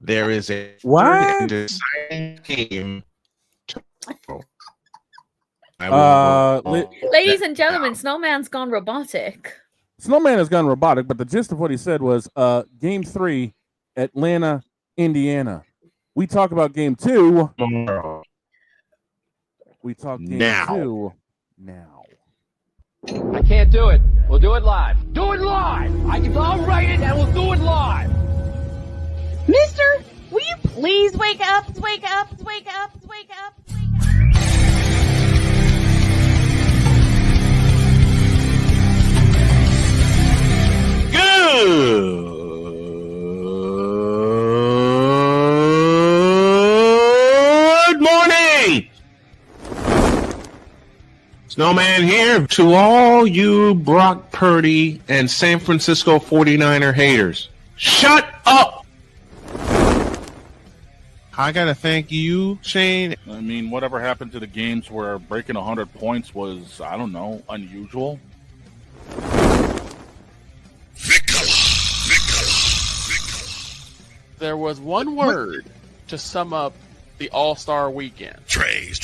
There is a What? deciding game. Ladies and gentlemen, Snowman's gone robotic. Snowman has gone robotic, but the gist of what he said was Game 3, Atlanta, Indiana. We talk about Game 2. We talk Game 2 now. I can't do it. We'll do it live. Do it live! I'll write it and we'll do it live! Mister, will you please wake up, wake up, wake up, wake up, wake up? Good morning! Snowman here to all you Brock Purdy and San Francisco 49er haters. Shut up! I gotta thank you, Shane. I mean, whatever happened to the games where breaking 100 points was, I don't know, unusual? There was one word to sum up the All-Star weekend. Trays.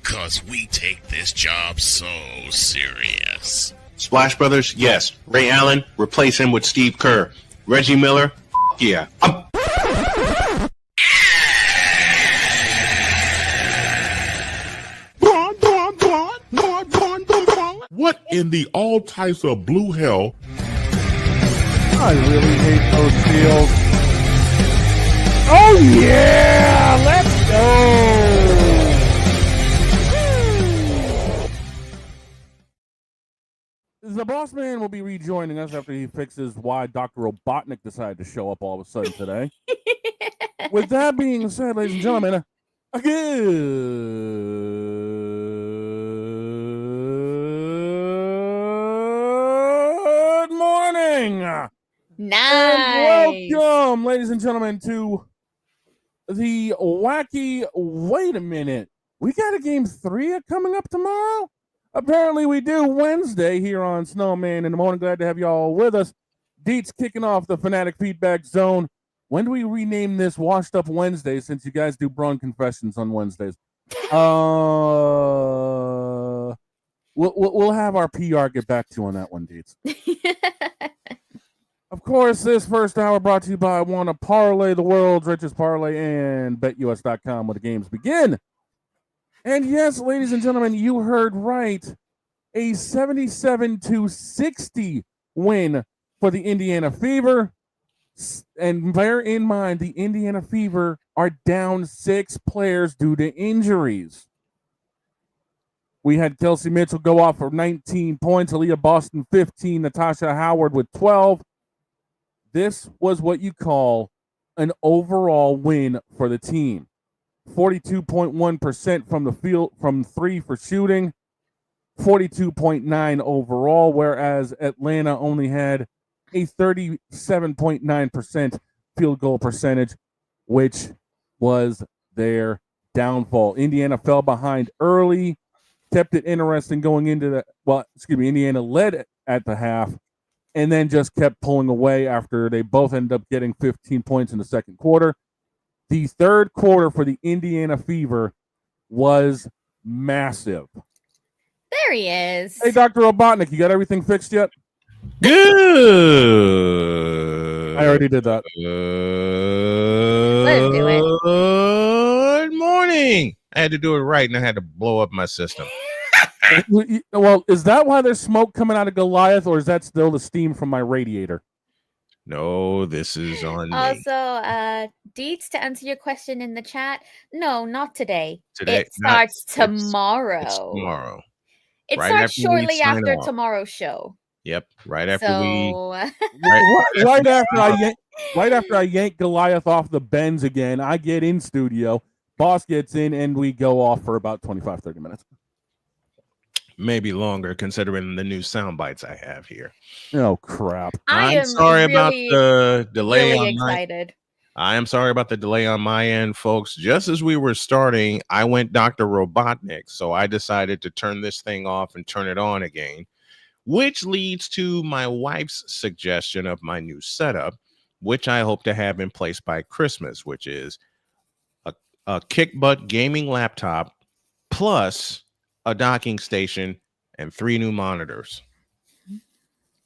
Cause we take this job so serious. Splash Brothers, yes. Ray Allen, replace him with Steve Kerr. Reggie Miller, yeah. What in the all types of blue hell? I really hate those fields. Oh yeah, let's go. The boss man will be rejoining us after he fixes why Dr. Robotnik decided to show up all of a sudden today. With that being said, ladies and gentlemen, good morning. Nice. And welcome, ladies and gentlemen, to the wacky. Wait a minute. We got a Game 3 coming up tomorrow? Apparently we do. Wednesday here on Snowman in the morning. Glad to have you all with us. Deets kicking off the Fanatic Feedback Zone. When do we rename this Washed Up Wednesday since you guys do Braun Confessions on Wednesdays? We'll have our PR get back to you on that one, Deets. Of course, this first hour brought to you by Wanna Parlay, the world's richest parlay, and BetUS.com where the games begin. And yes, ladies and gentlemen, you heard right. A 77-60 win for the Indiana Fever. And bear in mind, the Indiana Fever are down 6 players due to injuries. We had Kelsey Mitchell go off for 19 points, Aaliyah Boston 15, Natasha Howard with 12. This was what you call an overall win for the team. 42.1% from the field, from 3 for shooting, 42.9 overall, whereas Atlanta only had a 37.9% field goal percentage, which was their downfall. Indiana fell behind early, kept it interesting going into the, Indiana led at the half, and then just kept pulling away after they both ended up getting 15 points in the second quarter. The third quarter for the Indiana Fever was massive. There he is. Hey, Dr. Robotnik, you got everything fixed yet? Good. I already did that. Let him do it. Good morning. I had to do it right, and I had to blow up my system. Well, is that why there's smoke coming out of Goliath, or is that still the steam from my radiator? No, this is on me. Also, Deets, to answer your question in the chat, no, not today. Today It starts tomorrow. It's tomorrow. It Right starts after we shortly sign after off. tomorrow's show. Yep, right after So, Right after I yank Goliath off the Benz again, I get in studio, boss gets in, and we go off for about 25-30 minutes. maybe longer considering the new sound bites I have here. Oh crap! I'm sorry about the delay. Really excited. I am sorry about the delay on my end, folks. Just as we were starting, I went Dr. Robotnik, so I decided to turn this thing off and turn it on again. which leads to my wife's suggestion of my new setup, which I hope to have in place by Christmas, which is a kick butt gaming laptop plus a docking station and 3 new monitors.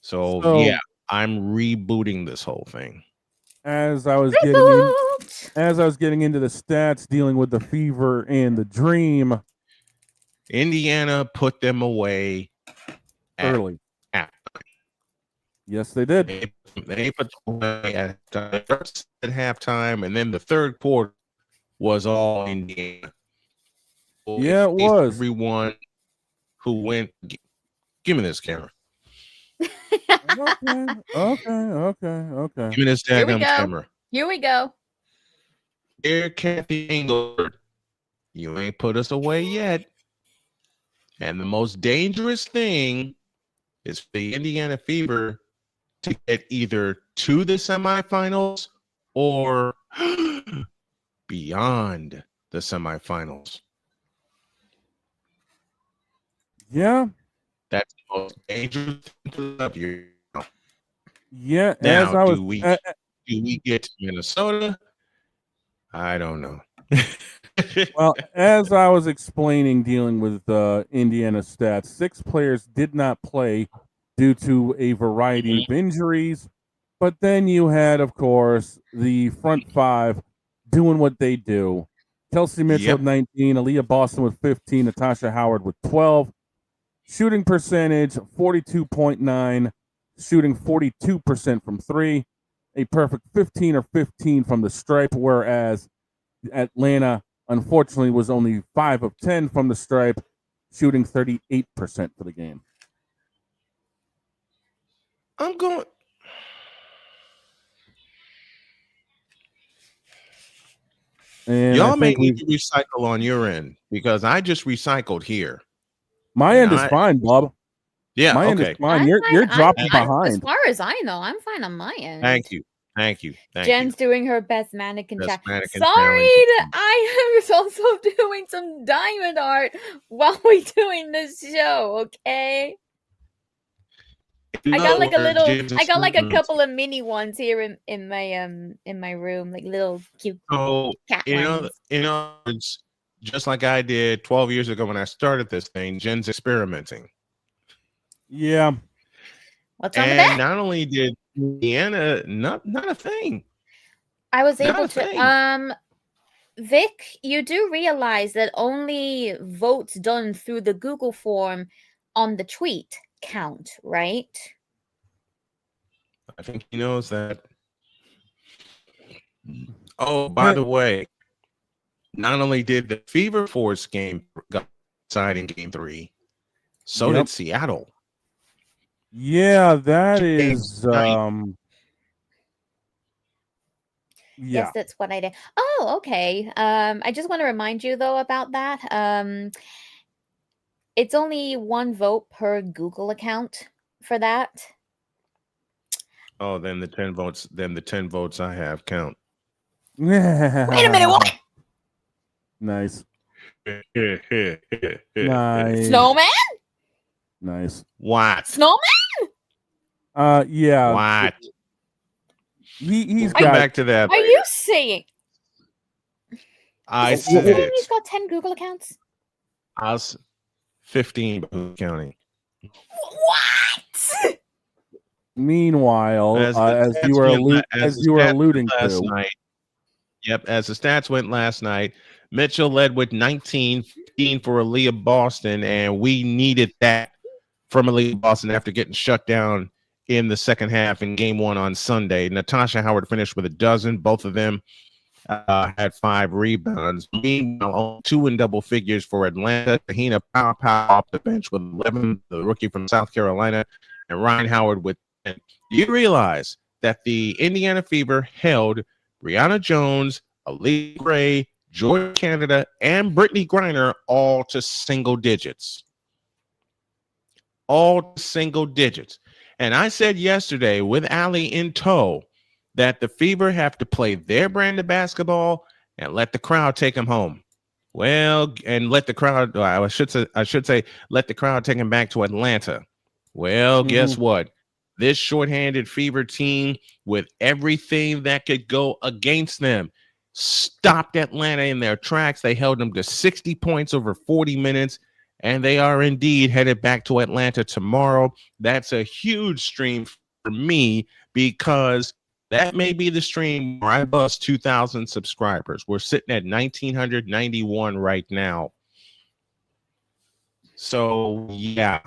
So yeah, I'm rebooting this whole thing. As I was getting into the stats, dealing with the Fever and the Dream, Indiana put them away early. Yes, they did. They put them away at halftime, and then the third quarter was all Indiana. Yeah, it was. Everyone who went, give me this camera. Okay. Give me this daggum camera. Here we go. Dear Kathy Engelbert, you ain't put us away yet. And the most dangerous thing is for the Indiana Fever to get either to the semifinals or beyond the semifinals. Yeah. That's the most dangerous thing to you. Yeah. Now, do we get to Minnesota? I don't know. Well, as I was explaining, dealing with Indiana stats, 6 players did not play due to a variety of injuries. But then you had, of course, the front 5 doing what they do. Kelsey Mitchell with 19, Aaliyah Boston with 15, Natasha Howard with 12. Shooting percentage, 42.9, shooting 42% from 3. A perfect 15 or 15 from the stripe, whereas Atlanta, unfortunately, was only 5 of 10 from the stripe, shooting 38% for the game. I'm going. And y'all may need to recycle on your end because I just recycled here. My end is fine, Bob. Yeah, my end is fine. You're dropping behind. As far as I know, I'm fine on my end. Thank you. Jen's doing her best mannequin challenge. Mannequin Sorry, challenge. I am also doing some diamond art while we're doing this show. Okay. I got like a couple of mini ones here in my room, like little cute cat ones. It's just like I did 12 years ago when I started this thing. Jen's experimenting. Yeah. What's wrong with that? And not only did Indiana, not a thing. I was able to. Vic, you do realize that only votes done through the Google form on the tweet count, right? I think he knows that. Oh, by the way, not only did the Fever Force game got inside in Game 3, so did Seattle. Yeah, that is. Yes, that's what I did. Oh, okay. I just want to remind you though about that. It's only 1 vote per Google account for that. Oh, then the 10 votes. Then the 10 votes I have count. Wait a minute, what? Nice. Nice. Snowman? Nice. What? Snowman? Yeah. What? He's got back to that. Are you saying? I said said he's got 10 Google accounts. I was 15 counting. What? Meanwhile, as you were alluding last to, night. Yep, as the stats went last night, Mitchell led with 19, 15 for Aaliyah Boston, and we needed that from Aaliyah Boston after getting shut down in the second half in Game 1 on Sunday. Natasha Howard finished with 12. Both of them had 5 rebounds. Meanwhile, 2 in double figures for Atlanta. Tahina Pow off the bench with 11, the rookie from South Carolina, and Ryan Howard with 10. Do you realize that the Indiana Fever held Brianna Jones, Aaliyah Gray, Joy Canada, and Brittany Griner all to single digits? All single digits. And I said yesterday with Allie in tow that the Fever have to play their brand of basketball and let the crowd take them home. Well, and let the crowd, I should say, let the crowd take them back to Atlanta. Well, guess what? This shorthanded Fever team, with everything that could go against them, stopped Atlanta in their tracks. They held them to 60 points over 40 minutes, and they are indeed headed back to Atlanta tomorrow. That's a huge stream for me because that may be the stream where I bust 2,000 subscribers. We're sitting at 1,991 right now. So, yeah,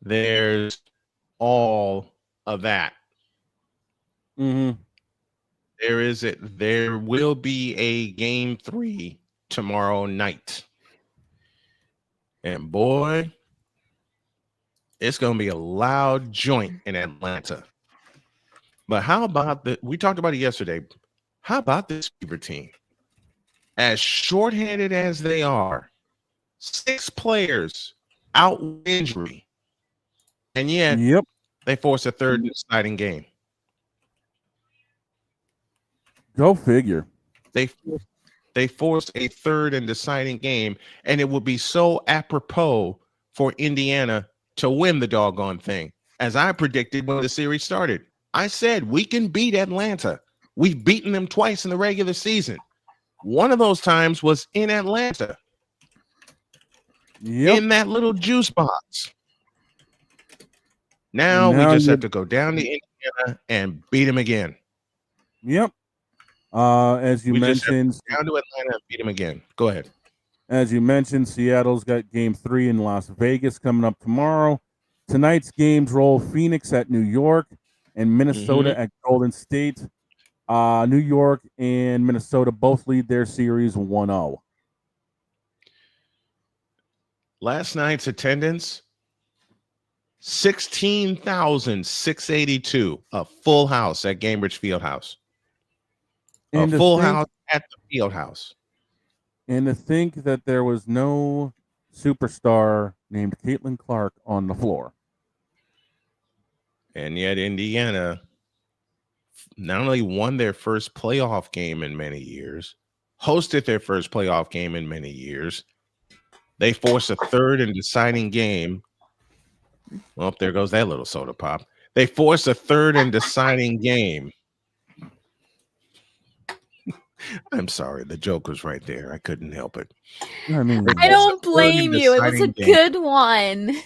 there's all of that. There will be a game 3 tomorrow night. And boy, it's going to be a loud joint in Atlanta. But how about we talked about it yesterday. How about this Fever team? As shorthanded as they are, 6 players out with injury. And yet, they force a third deciding game. Go figure. They forced a third and deciding game, and it would be so apropos for Indiana to win the doggone thing. As I predicted when the series started, I said we can beat Atlanta. We've beaten them twice in the regular season. One of those times was in Atlanta. In that little juice box. Now we just have to go down to Indiana and beat them again. As you mentioned, down to Atlanta and beat them again. Go ahead. As you mentioned, Seattle's got game 3 in Las Vegas coming up tomorrow. Tonight's games roll Phoenix at New York and Minnesota at Golden State. New York and Minnesota both lead their series 1-0. Last night's attendance, 16,682, a full house at Gainbridge Fieldhouse. A full house at the Fieldhouse. And to think that there was no superstar named Caitlin Clark on the floor. And yet Indiana not only won their first playoff game in many years, hosted their first playoff game in many years. They forced a third and deciding game. Well, there goes that little soda pop. They forced a third and deciding game. I'm sorry. The joke was right there. I couldn't help it. I mean, I don't blame you. It was a good one.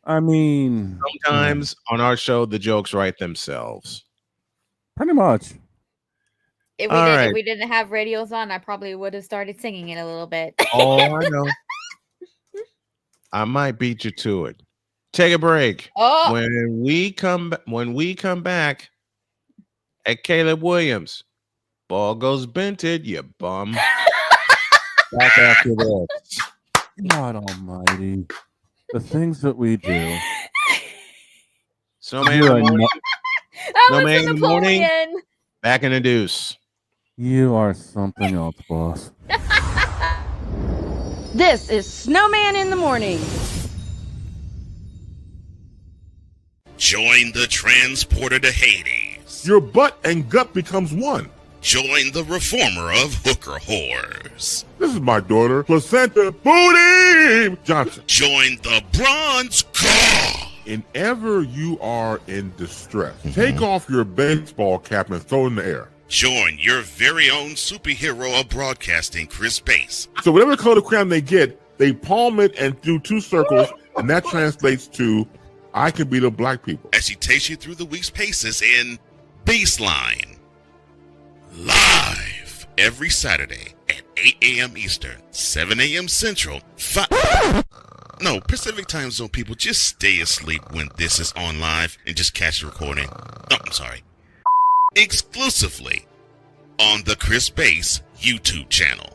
I mean, sometimes on our show, the jokes write themselves. Pretty much. If we didn't have radios on, I probably would have started singing it a little bit. Oh, I know. I might beat you to it. Take a break. Oh. When we come back at Caleb Williams, ball goes bented, you bum. Back after this. God almighty. The things that we do. Snowman in the morning. Snowman in the morning. Back in the deuce. You are something else, boss. This is Snowman in the Morning. Join the transporter to Hades. Your butt and gut becomes one. Join the reformer of hooker whores. This is my daughter, Placenta Booty Johnson. Join the bronze car. Whenever you are in distress, take off your baseball cap and throw it in the air. Join your very own superhero of broadcasting, Chris Bass. So whatever color crayon they get, they palm it and do 2 circles, and that translates to, I can beat up black people. As he takes you through the week's paces in Baseline. Live every Saturday at 8 a.m. Eastern, 7 a.m. Central, No, Pacific Time Zone people, just stay asleep when this is on live and just catch the recording. Oh, I'm sorry. Exclusively on the Chris Bass YouTube channel.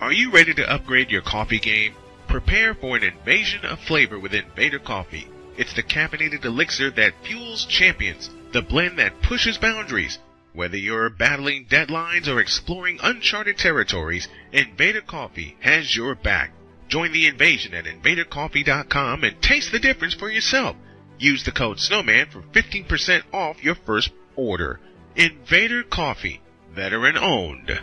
Are you ready to upgrade your coffee game? Prepare for an invasion of flavor with Invader Coffee. It's the caffeinated elixir that fuels champions, the blend that pushes boundaries. Whether you're battling deadlines or exploring uncharted territories, Invader Coffee has your back. Join the invasion at invadercoffee.com and taste the difference for yourself. Use the code SNOWMAN for 15% off your first order. Invader Coffee, veteran owned.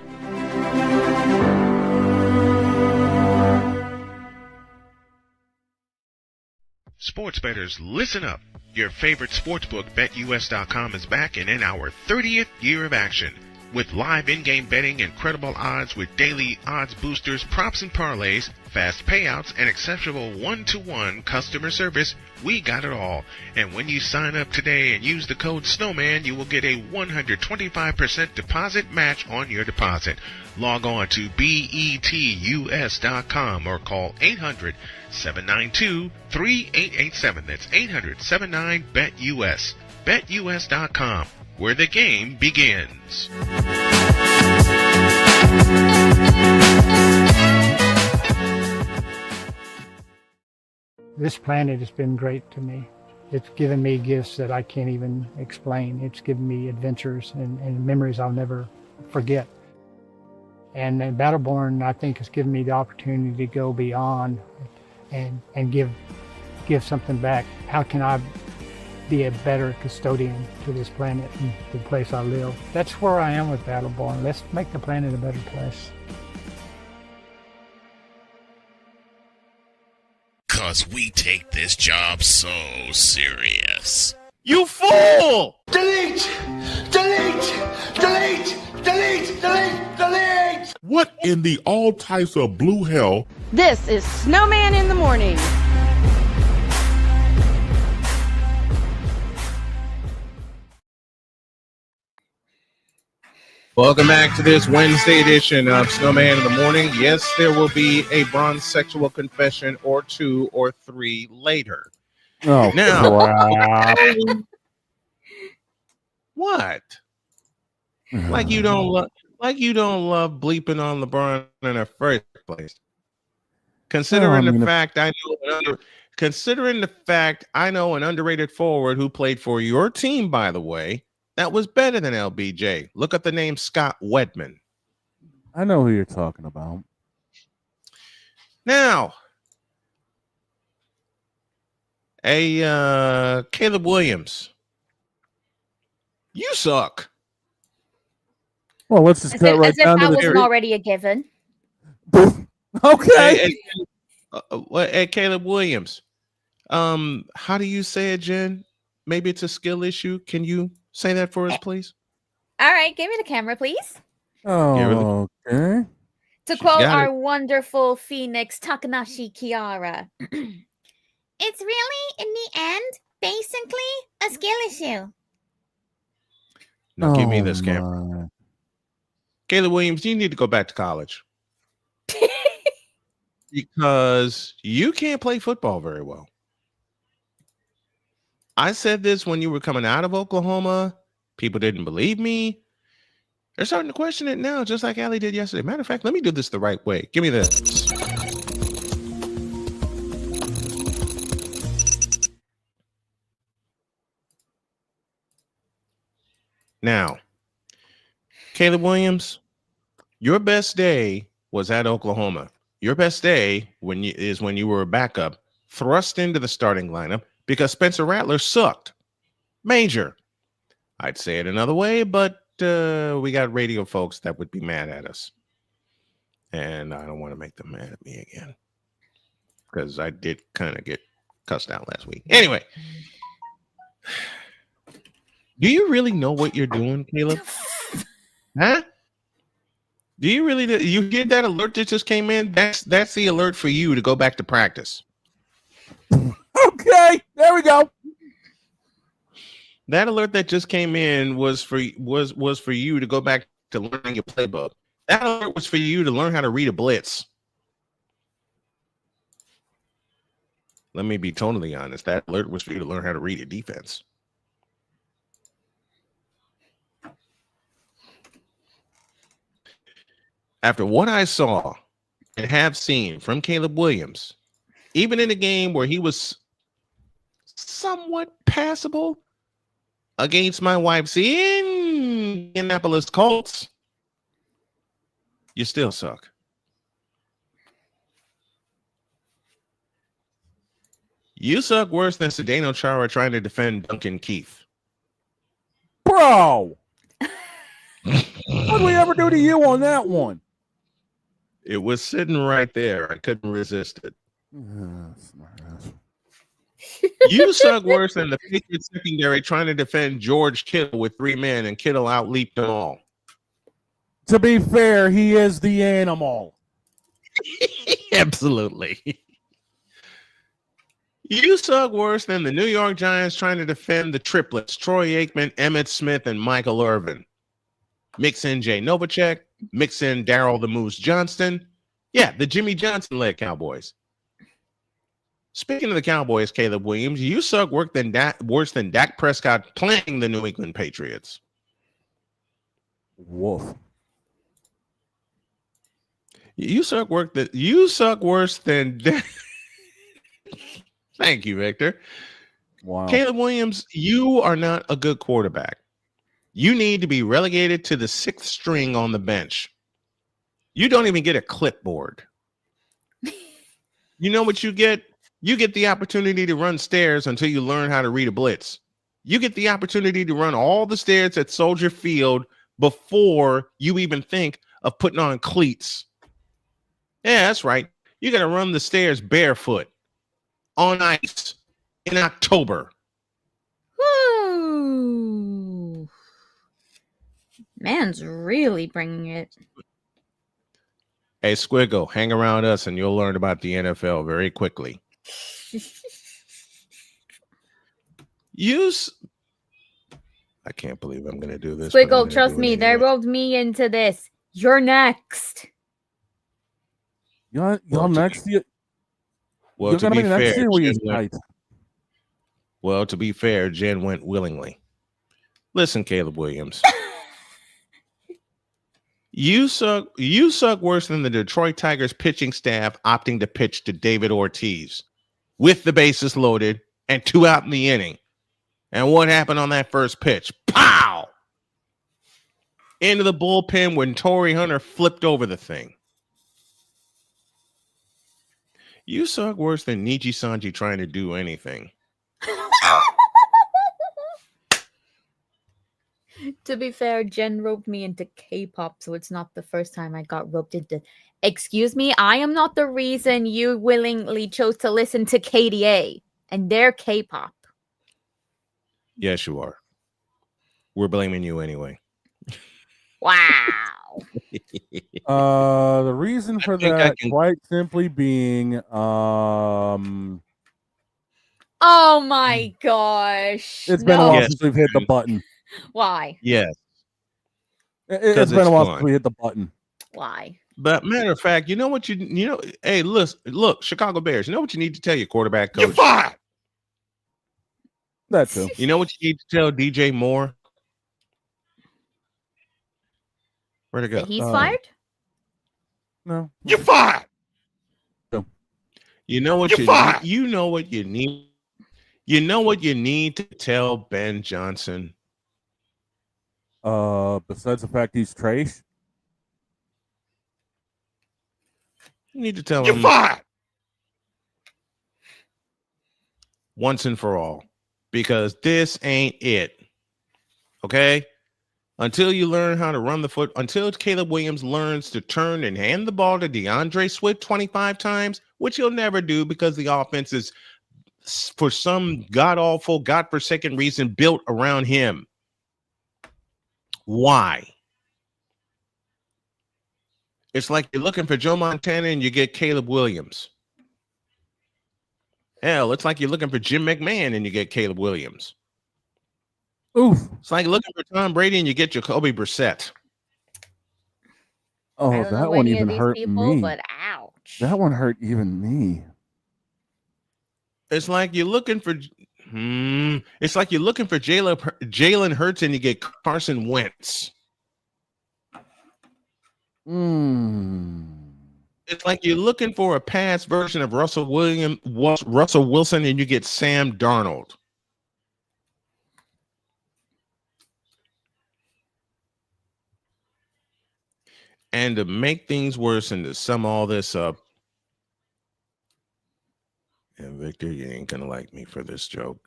Sports bettors, listen up. Your favorite sportsbook, BetUS.com, is back and in our 30th year of action. With live in-game betting, incredible odds with daily odds boosters, props and parlays, fast payouts, and exceptional one-to-one customer service, we got it all. And when you sign up today and use the code Snowman, you will get a 125% deposit match on your deposit. Log on to betus.com or call 800-792-3887. That's 800-79-BET-US. BetUS.com, where the game begins. This planet has been great to me. It's given me gifts that I can't even explain. It's given me adventures and memories I'll never forget. And Battleborn, I think, has given me the opportunity to go beyond and give something back. How can I be a better custodian to this planet and the place I live? That's where I am with Battleborn. Let's make the planet a better place. 'Cause we take this job so serious. You fool! Delete! Delete! Delete! Delete! Delete! Delete! What in the all types of blue hell? This is Snowman in the Morning. Welcome back to this Wednesday edition of Snowman in the Morning. Yes, there will be a bronze sexual confession or 2 or 3 later. Oh, now, crap. what? Like you don't love bleeping on LeBron in the first place. Considering the fact I know an underrated forward who played for your team, by the way, that was better than LBJ. Look up the name Scott Wedman. I know who you're talking about. Now, Caleb Williams, you suck. Well, let's just cut right down to the. As if that wasn't already a given. Okay. Hey, Caleb Williams. How do you say it, Jen? Maybe it's a skill issue. Can you say that for us, please? All right, give me the camera, please. Oh, okay. To quote our wonderful Phoenix Takanashi Kiara, it's really, in the end, basically a skill issue. Now give me this camera. Caleb Williams, you need to go back to college. Because you can't play football very well. I said this when you were coming out of Oklahoma. People didn't believe me. They're starting to question it now, just like Allie did yesterday. Matter of fact, let me do this the right way. Give me this. Now, Caleb Williams, your best day was at Oklahoma. Your best day is when you were a backup, thrust into the starting lineup because Spencer Rattler sucked. Major. I'd say it another way, but we got radio folks that would be mad at us. And I don't want to make them mad at me again because I did kind of get cussed out last week. Anyway, do you really know what you're doing, Caleb? Huh? Do you really? You get that alert that just came in? That's the alert for you to go back to practice. Okay, there we go. That alert that just came in was for you to go back to learning your playbook. That alert was for you to learn how to read a blitz. Let me be totally honest. That alert was for you to learn how to read a defense. After what I saw and have seen from Caleb Williams, even in a game where he was somewhat passable against my wife's Indianapolis Colts, you still suck. You suck worse than Sedano Chara trying to defend Duncan Keith. Bro! What did we ever do to you on that one? It was sitting right there. I couldn't resist it. You suck worse than the Patriots secondary trying to defend George Kittle with 3 men, and Kittle outleaped them all. To be fair, he is the animal. Absolutely. You suck worse than the New York Giants trying to defend the triplets, Troy Aikman, Emmitt Smith, and Michael Irvin. Mix in Jay Novacek, mix in Darryl the Moose Johnston. Yeah, the Jimmy Johnson-led Cowboys. Speaking of the Cowboys, Caleb Williams, you suck worse than Dak Prescott playing the New England Patriots. Woof. You suck worse than Thank you, Victor. Wow. Caleb Williams, you are not a good quarterback. You need to be relegated to the 6th string on the bench. You don't even get a clipboard. You know what you get? You get the opportunity to run stairs until you learn how to read a blitz. You get the opportunity to run all the stairs at Soldier Field before you even think of putting on cleats. Yeah, that's right. You got to run the stairs barefoot on ice in October. Woo. Man's really bringing it. Hey, Squiggle, hang around us and you'll learn about the NFL very quickly. I can't believe I'm going to do this. Squiggle, trust me, they roped me into this. You're next. Y'all next year. Well, You're to be fair, to be fair, Jen went willingly. Listen, Caleb Williams. You suck worse than the Detroit Tigers pitching staff opting to pitch to David Ortiz with the bases loaded and 2 out in the inning. And what happened on that first pitch? Pow! Into the bullpen when Torrey Hunter flipped over the thing. You suck worse than Niji Sanji trying to do anything. To be fair, Jen roped me into K-pop, so it's not the first time I got roped into. Excuse me, I am not the reason you willingly chose to listen to KDA and their K-pop. Yes, you are. We're blaming you anyway. Wow. The reason for that, quite simply being, oh my gosh. It's been a while since we've hit the button. Why? Yes. It's been a while since we hit the button. Why? But matter of fact, you know what hey, look, Chicago Bears, you know what you need to tell your quarterback coach? You're fired. That too. You know what you need to tell DJ Moore? Where'd it go? That he's fired? No. You're fired. You know what you know what you need. You know what you need to tell Ben Johnson? Besides the fact he's trash, you need to tell him. You're fired. Once and for all. Because this ain't it. Okay? Until you learn how to run the foot, until Caleb Williams learns to turn and hand the ball to DeAndre Swift 25 times, which he'll never do because the offense is, for some god-awful, godforsaken reason, built around him. Why? It's like you're looking for Joe Montana and you get Caleb Williams. Hell, it's like you're looking for Jim McMahon and you get Caleb Williams. Oof. It's like looking for Tom Brady and you get Jacoby Brissett. Oh, that one even hurt me. But ouch. That one hurt even me. It's like you're looking for Jalen Hurts and you get Carson Wentz. It's like you're looking for a past version of Russell Wilson and you get Sam Darnold. And to make things worse and to sum all this up, and Victor, you ain't gonna like me for this joke.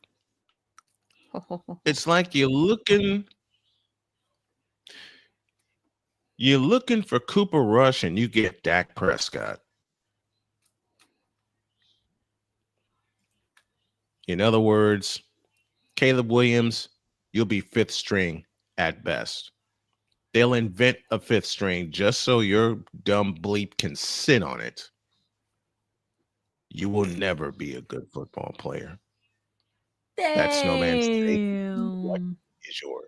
It's like you're looking You're looking for Cooper Rush and you get Dak Prescott. In other words, Caleb Williams, you'll be fifth string at best. They'll invent a fifth string just so your dumb bleep can sit on it. You will never be a good football player. Damn. That Snowman State, what is yours?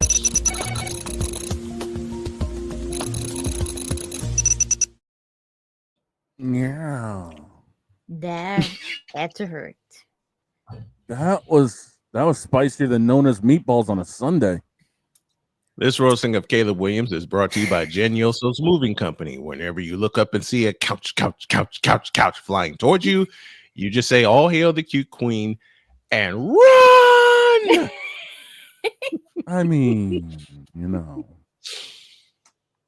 Yeah. That had to hurt. That was spicier than Nona's meatballs on a Sunday. This roasting of Caleb Williams is brought to you by Jen Yoso's Moving Company. Whenever you look up and see a couch flying towards you, you just say, "All hail the cute queen," and run. I mean, you know.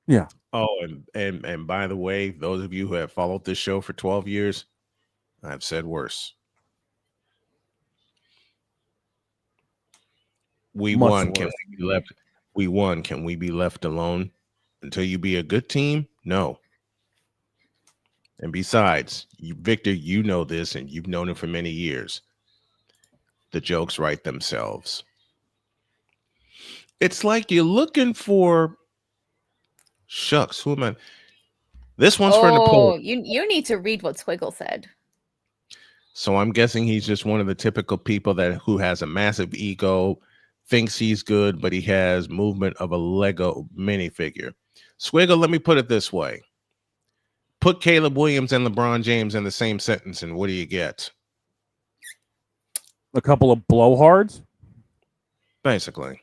Yeah. Oh, and by the way, those of you who have followed this show for 12 years, I've said worse. We Much won. worse. Can we be left? We won. Can we be left alone until you be a good team? No. And besides, Victor, you know this, and you've known it for many years. The jokes write themselves. It's like you're looking for. Shucks, who am I? This one's for Napoleon. You need to read what Swiggle said. So I'm guessing he's just one of the typical people who has a massive ego, thinks he's good, but he has movement of a Lego minifigure. Swiggle, let me put it this way. Put Caleb Williams and LeBron James in the same sentence, and what do you get? A couple of blowhards? Basically.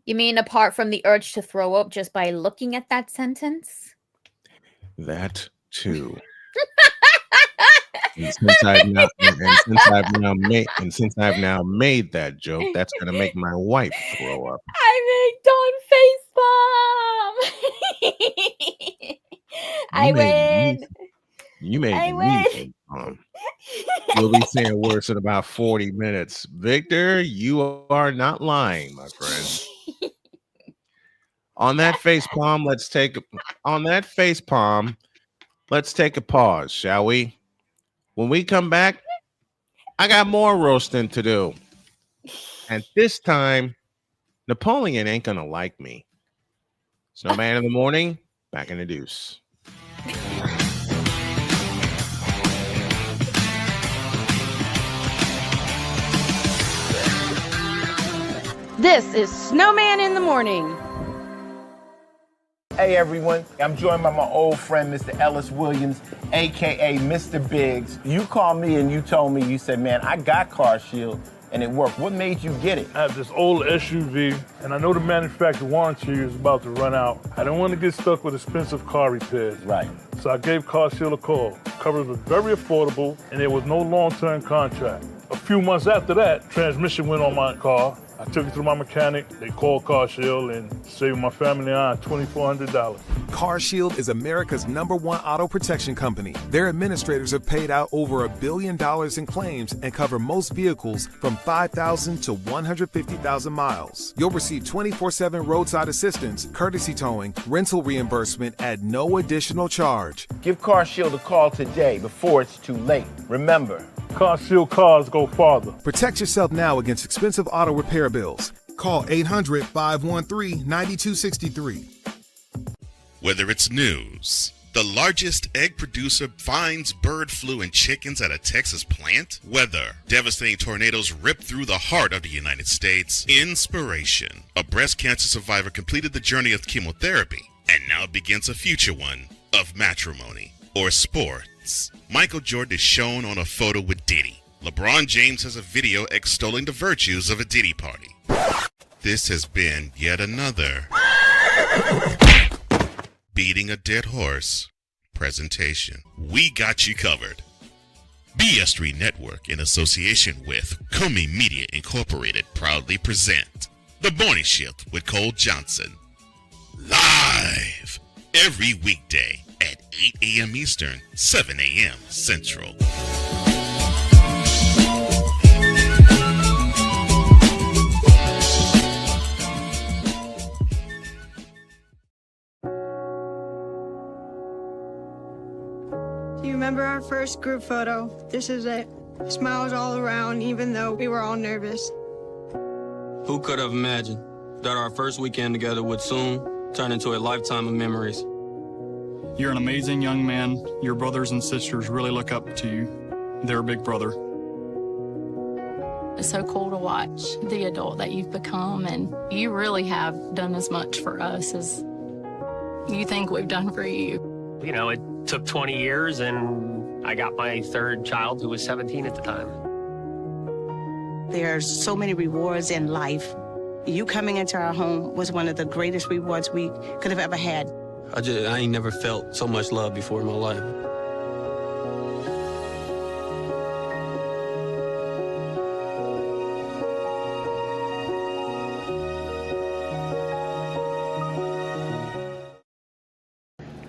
You mean apart from the urge to throw up just by looking at that sentence? That too. And since I've now made that joke, that's gonna make my wife throw up. I made Dawn facepalm. I win. You made I me win. facepalm. You'll be saying worse in about 40 minutes. Victor, you are not lying, my friend. On that facepalm, let's take a pause, shall we? When we come back, I got more roasting to do. And this time, Napoleon ain't gonna like me. Snowman in the morning, back in the deuce. This is Snowman in the Morning. Hey everyone, I'm joined by my old friend, Mr. Ellis Williams, AKA Mr. Biggs. You called me and you told me, you said, man, I got Car Shield and it worked. What made you get it? I have this old SUV and I know the manufacturer warranty is about to run out. I don't want to get stuck with expensive car repairs. Right. So I gave Car Shield a call. Coverage was very affordable and there was no long-term contract. A few months after that, transmission went on my car. I took it to my mechanic, they called Car Shield and saved my family and I $2,400. Car Shield is America's #1 auto protection company. Their administrators have paid out over $1 billion in claims and cover most vehicles from 5,000 to 150,000 miles. You'll receive 24/7 roadside assistance, courtesy towing, rental reimbursement at no additional charge. Give Car Shield a call today before it's too late. Remember, Car Shield cars go farther. Protect yourself now against expensive auto repair bills. Call 800-513-9263. Whether it's news, the largest egg producer finds bird flu in chickens at a Texas plant, weather, devastating tornadoes rip through the heart of the United States, inspiration, a breast cancer survivor completed the journey of chemotherapy, and now begins a future one of matrimony or sports. Michael Jordan is shown on a photo with Diddy. LeBron James has a video extolling the virtues of a Diddy party. This has been yet another beating a dead horse presentation. We got you covered. BS3 Network, in association with Comey Media Incorporated, proudly present The Morning Shift with Cole Johnson. Live every weekday at 8 a.m. Eastern, 7 a.m. Central. Do you remember our first group photo? This is it. Smiles all around, even though we were all nervous. Who could have imagined that our first weekend together would soon turn into a lifetime of memories? You're an amazing young man. Your brothers and sisters really look up to you. They're a big brother. It's so cool to watch the adult that you've become, and you really have done as much for us as you think we've done for you. You know, it took 20 years, and I got my third child who was 17 at the time. There are so many rewards in life. You coming into our home was one of the greatest rewards we could have ever had. I ain't never felt so much love before in my life.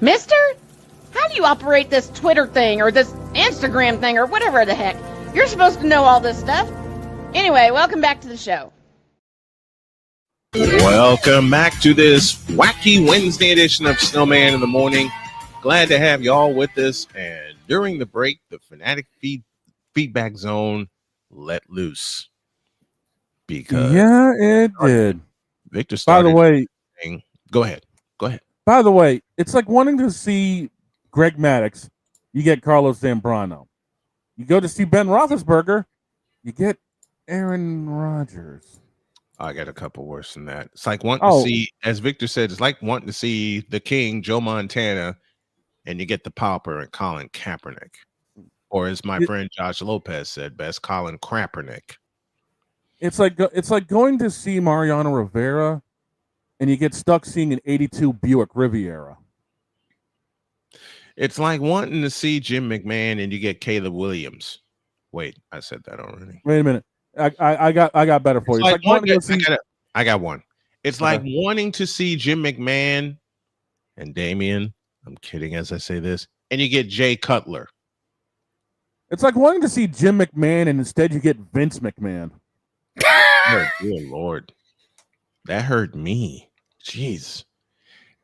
Mister? How do you operate this Twitter thing or this Instagram thing or whatever the heck? You're supposed to know all this stuff. Anyway, welcome back to the show. Welcome back to this wacky Wednesday edition of Snowman in the Morning. Glad to have y'all with us. And during the break, the Fanatic feedback zone let loose. Because yeah, it did. Victor started. By the way, go ahead. By the way, it's like wanting to see Greg Maddux, you get Carlos Zambrano. You go to see Ben Roethlisberger, you get Aaron Rodgers. I got a couple worse than that. It's like wanting to see, as Victor said, it's like wanting to see the King, Joe Montana, and you get the Pauper and Colin Kaepernick. Or as my friend Josh Lopez said best, Colin Kaepernick. It's like going to see Mariano Rivera, and you get stuck seeing an 82 Buick Riviera. It's like wanting to see Jim McMahon and you get Caleb Williams. Wait, I said that already. Wait a minute. I got better for you. Like I got one. It's like wanting to see Jim McMahon and Damian. I'm kidding as I say this. And you get Jay Cutler. It's like wanting to see Jim McMahon and instead you get Vince McMahon. Oh, dear Lord. That hurt me. Jeez.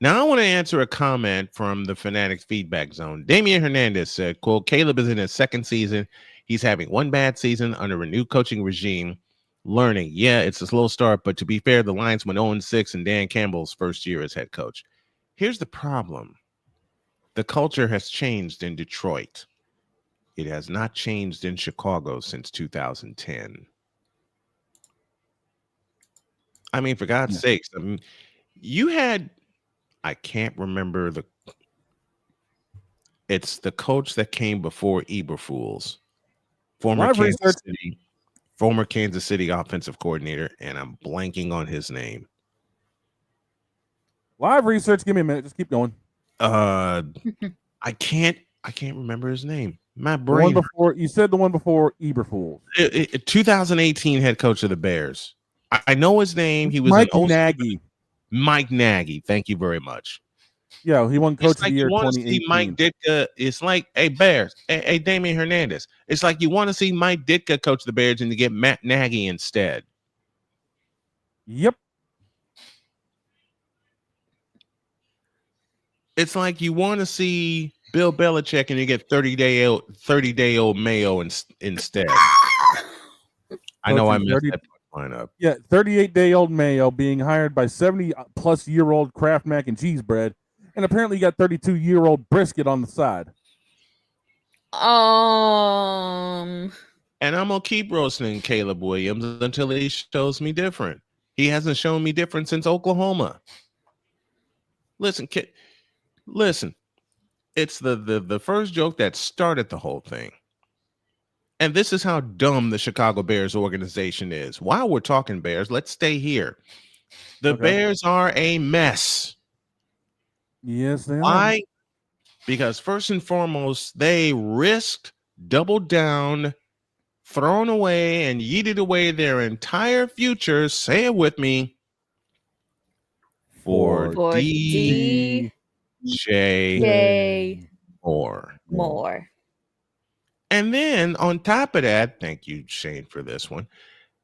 Now I want to answer a comment from the Fanatics feedback zone. Damian Hernandez said, quote, Caleb is in his second season. He's having one bad season under a new coaching regime. Learning. Yeah, it's a slow start, but to be fair, the Lions went 0-6 in Dan Campbell's first year as head coach. Here's the problem. The culture has changed in Detroit. It has not changed in Chicago since 2010. I mean, for God's sakes, I mean, you had, I can't remember it's the coach that came before Eberflus, former Kansas City offensive coordinator, and I'm blanking on his name. Live research, give me a minute, just keep going. I can't remember his name. My brain. You said the one before Eberflus. 2018 head coach of the Bears. I know his name. He was Mike Nagy. Mike Nagy. Thank you very much. Yeah, he won Coach of the Year 2018. Mike Ditka. It's like, hey, Bears. Hey, Damian Hernandez. It's like you want to see Mike Ditka coach the Bears and you get Matt Nagy instead. Yep. It's like you want to see Bill Belichick and you get 30-day-old Mayo instead. I know I messed that line up. Yeah, 38-day-old Mayo being hired by 70-plus-year-old Kraft mac and cheese bread, and apparently you got 32-year-old brisket on the side. And I'm gonna keep roasting Caleb Williams until he shows me different. He hasn't shown me different since Oklahoma. Listen, it's the first joke that started the whole thing. And this is how dumb the Chicago Bears organization is. While we're talking Bears, let's stay here. The Bears are a mess. Yes, they are. Why? Because first and foremost, they risked, doubled down, thrown away, and yeeted away their entire future. Say it with me. For DJ Moore. And then on top of that, thank you, Shane, for this one.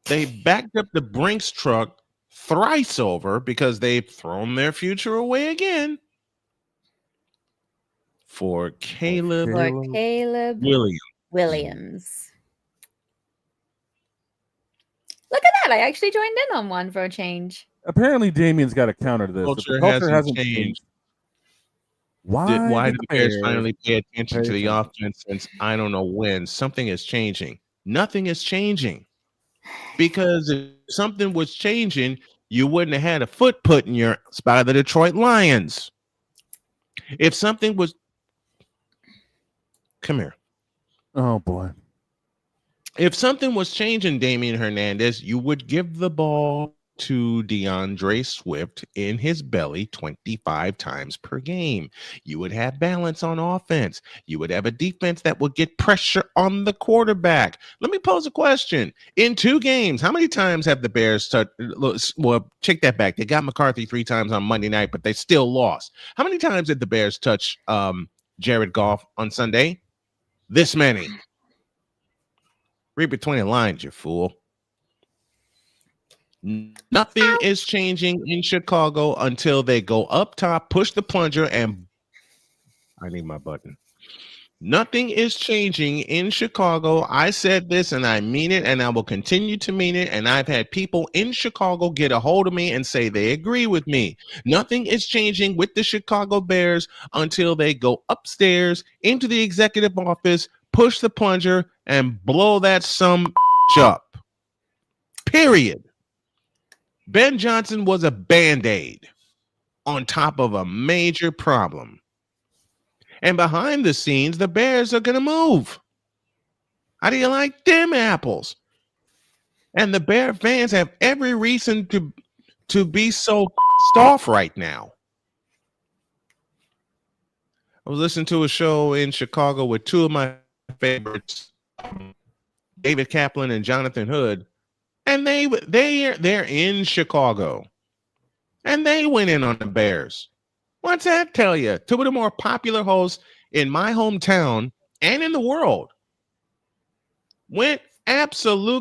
They backed up the Brinks truck thrice over because they've thrown their future away again for Caleb Williams. Look at that. I actually joined in on one for a change. Apparently, Damien's got a counter to this. If the culture hasn't changed. Why did the Bears finally pay attention to the offense since I don't know when? Something is changing. Nothing is changing. Because if something was changing, you wouldn't have had a foot put in your by the Detroit Lions. If something was... Come here. Oh, boy. If something was changing, Damian Hernandez, you would give the ball to DeAndre Swift in his belly 25 times per game. You would have balance on offense. You would have a defense that would get pressure on the quarterback. Let me pose a question. In 2 games, how many times have the Bears touched? Well, check that back. They got McCarthy 3 times on Monday night, but they still lost. How many times did the Bears touch Jared Goff on Sunday? This many. Read between the lines, you fool. Nothing is changing in Chicago until they go up top, push the plunger, and I need my button. Nothing is changing in Chicago. I said this and I mean it, and I will continue to mean it. And I've had people in Chicago get a hold of me and say they agree with me. Nothing is changing with the Chicago Bears until they go upstairs into the executive office, push the plunger, and blow that up. Period. Ben Johnson was a Band-Aid on top of a major problem. And behind the scenes, the Bears are going to move. How do you like them apples? And the Bear fans have every reason to be so off right now. I was listening to a show in Chicago with 2 of my favorites, David Kaplan and Jonathan Hood. And they're in Chicago. And they went in on the Bears. What's that tell you? 2 of the more popular hosts in my hometown and in the world went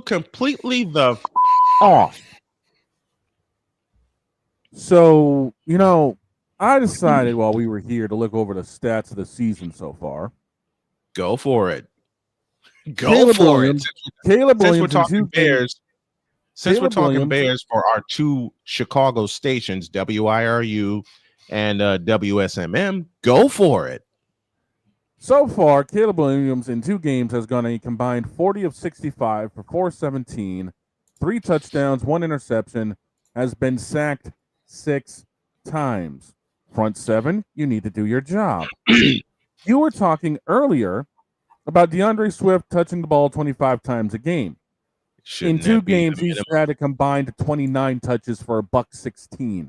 completely the off. So, I decided while we were here to look over the stats of the season so far. Go for it. Caleb Williams We're talking Bears. Since we're talking Williams, Bears for our 2 Chicago stations, WIRU and WSMM, go for it. So far, Caleb Williams in 2 games has gone a combined 40 of 65 for 417, 3 touchdowns, 1 interception, has been sacked 6 times. Front 7, you need to do your job. You were talking earlier about DeAndre Swift touching the ball 25 times a game. In 2 games, he's had a combined 29 touches for $116.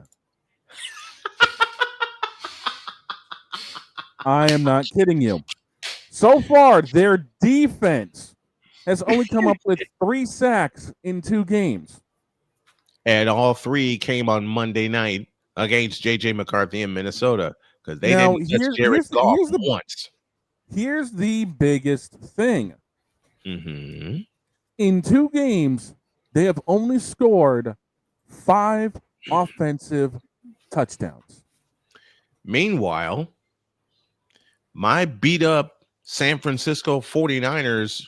I am not kidding you. So far, their defense has only come up with 3 sacks in 2 games. And all 3 came on Monday night against J.J. McCarthy in Minnesota because they didn't touch Jared Goff once. Here's the biggest thing. Mm-hmm. In 2 games, they have only scored 5 offensive touchdowns. Meanwhile, my beat-up San Francisco 49ers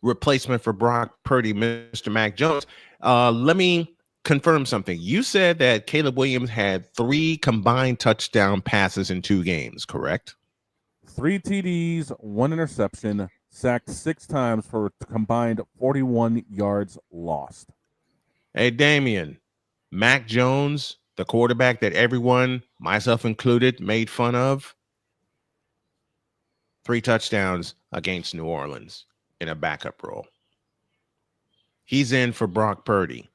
replacement for Brock Purdy, Mr. Mac Jones, let me confirm something. You said that Caleb Williams had 3 combined touchdown passes in 2 games, correct? 3 TDs, 1 interception, sacked 6 times for combined 41 yards lost. Hey, Damian, Mac Jones, the quarterback that everyone, myself included, made fun of, 3 touchdowns against New Orleans in a backup role. He's in for Brock Purdy.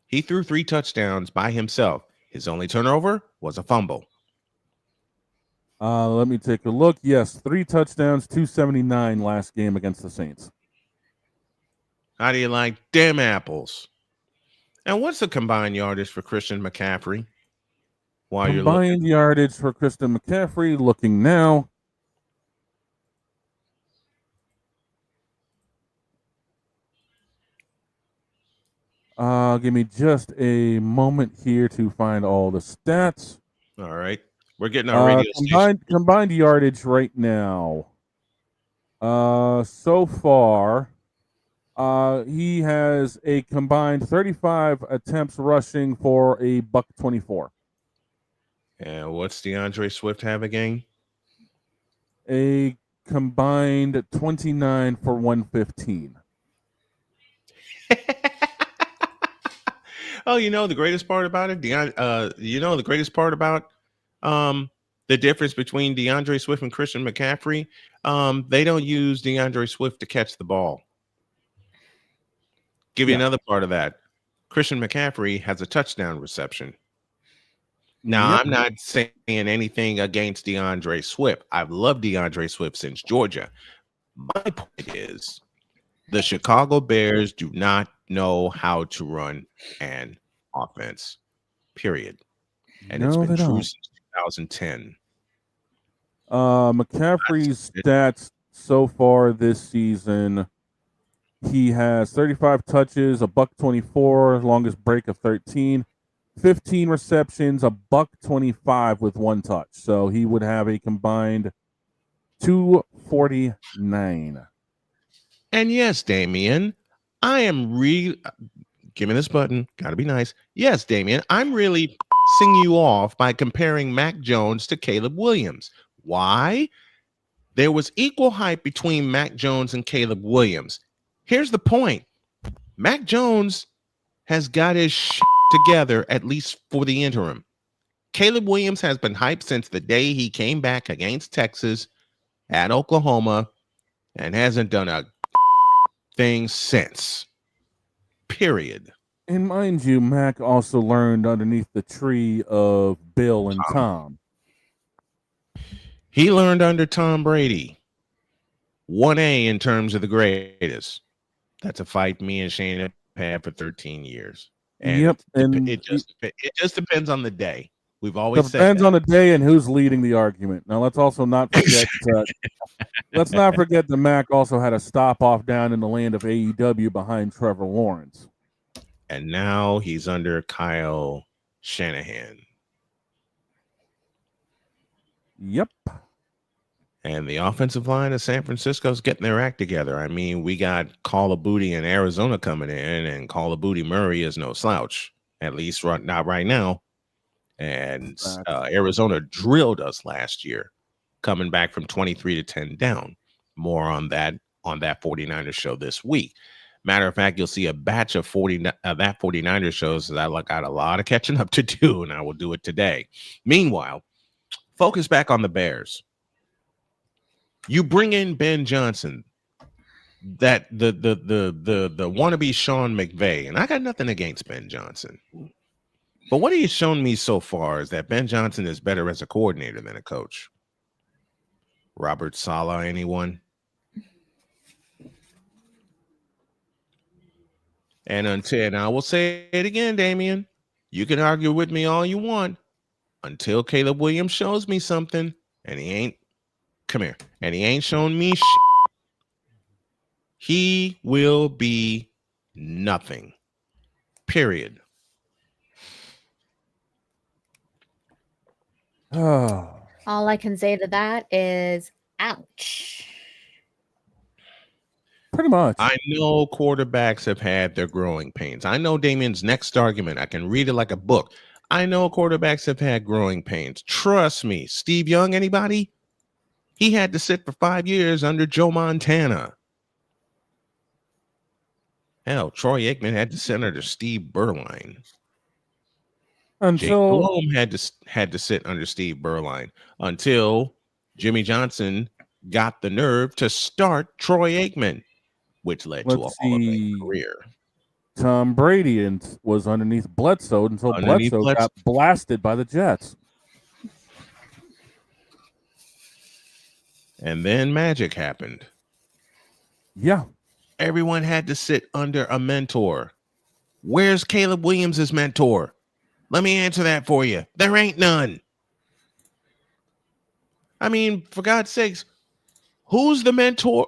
He threw 3 touchdowns by himself. His only turnover was a fumble. Let me take a look. Yes, 3 touchdowns, 279 last game against the Saints. How do you like them apples? And what's the combined yardage for Christian McCaffrey? Combined yardage for Christian McCaffrey, looking now. Give me just a moment here to find all the stats. All right. We're getting our radio station. Combined yardage right now. So far, he has a combined 35 attempts rushing for a $124. And what's DeAndre Swift have again? A combined 29 for 115. Oh, the greatest part about it, the greatest part about the difference between DeAndre Swift and Christian McCaffrey, they don't use DeAndre Swift to catch the ball. Give you another part of that. Christian McCaffrey has a touchdown reception. Now, I'm not saying anything against DeAndre Swift. I've loved DeAndre Swift since Georgia. My point is the Chicago Bears do not know how to run an offense, period. And it's been true since 2010. McCaffrey's stats so far this season, he has 35 touches, a $124, longest break of 13, 15 receptions, a $125 with one touch. So he would have a combined 249. And yes, Damien, I am give me this button. Gotta be nice. Yes, Damien, I'm really pissing you off by comparing Mac Jones to Caleb Williams. Why? There was equal hype between Mac Jones and Caleb Williams. Here's the point. Mac Jones has got his shit together, at least for the interim. Caleb Williams has been hyped since the day he came back against Texas at Oklahoma and hasn't done a thing since. Period. And mind you, Mac also learned underneath the tree of Bill and Tom. He learned under Tom Brady. 1A in terms of the greatest. That's a fight me and Shane have had for 13 years. And it just depends on the day. We've always said depends on the day and who's leading the argument. Now let's also not forget let's not forget that Mac also had a stop off down in the land of AEW behind Trevor Lawrence. And now he's under Kyle Shanahan. Yep. And the offensive line of San Francisco's getting their act together. I mean, we got Call of Booty in Arizona coming in, and Call of Booty Murray is no slouch, at least not right now. And Arizona drilled us last year, coming back from 23-10 down. More on that 49ers show this week. Matter of fact, you'll see a batch of that 49ers shows that I got a lot of catching up to do, and I will do it today. Meanwhile, focus back on the Bears. You bring in Ben Johnson, that the wannabe Sean McVay, and I got nothing against Ben Johnson. But what he has shown me so far is that Ben Johnson is better as a coordinator than a coach. Robert Saleh, anyone? And I will say it again, Damien, you can argue with me all you want until Caleb Williams shows me something, and he ain't shown me shit. He will be nothing. Period. All I can say to that is ouch. Pretty much. I know quarterbacks have had their growing pains. I know Damien's next argument. I can read it like a book. I know quarterbacks have had growing pains. Trust me. Steve Young, anybody? He had to sit for 5 years under Joe Montana. Hell, Troy Aikman had to sit under Steve Berline. Jake Delhomme had to sit under Steve Berline until Jimmy Johnson got the nerve to start Troy Aikman, which led to a Hall of Fame career. Tom Brady was underneath Bledsoe until Bledsoe got blasted by the Jets. And then magic happened. Yeah. Everyone had to sit under a mentor. Where's Caleb Williams' mentor? Let me answer that for you. There ain't none. I mean, for God's sakes, who's the mentor?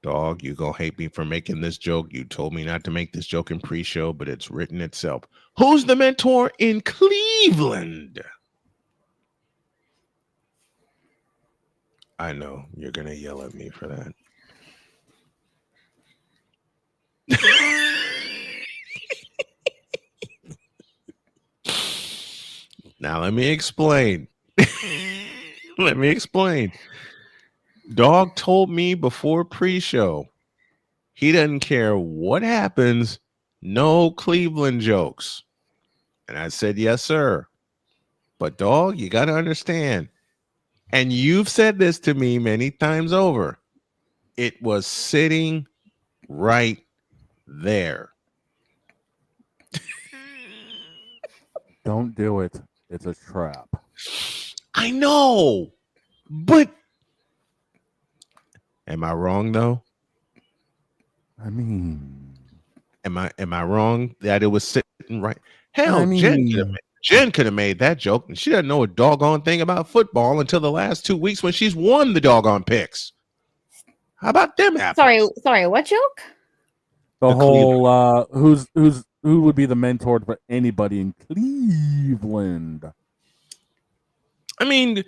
Dog, you gonna hate me for making this joke. You told me not to make this joke in pre-show, but it's written itself. Who's the mentor in Cleveland? I know you're gonna yell at me for that. Now let me explain. Let me explain. Dog told me before pre-show he doesn't care what happens, no Cleveland jokes. And I said, yes, sir. But dog, you got to understand, and you've said this to me many times over, it was sitting right there. Don't do it. It's a trap. I know, but am I wrong though? I mean, am I wrong that it was sitting right? Hell, I mean, Jen could have made that joke, and she doesn't know a doggone thing about football until the last 2 weeks when she's won the doggone picks. How about them apples? Sorry, what joke? The whole who would be the mentor for anybody in Cleveland? I mean,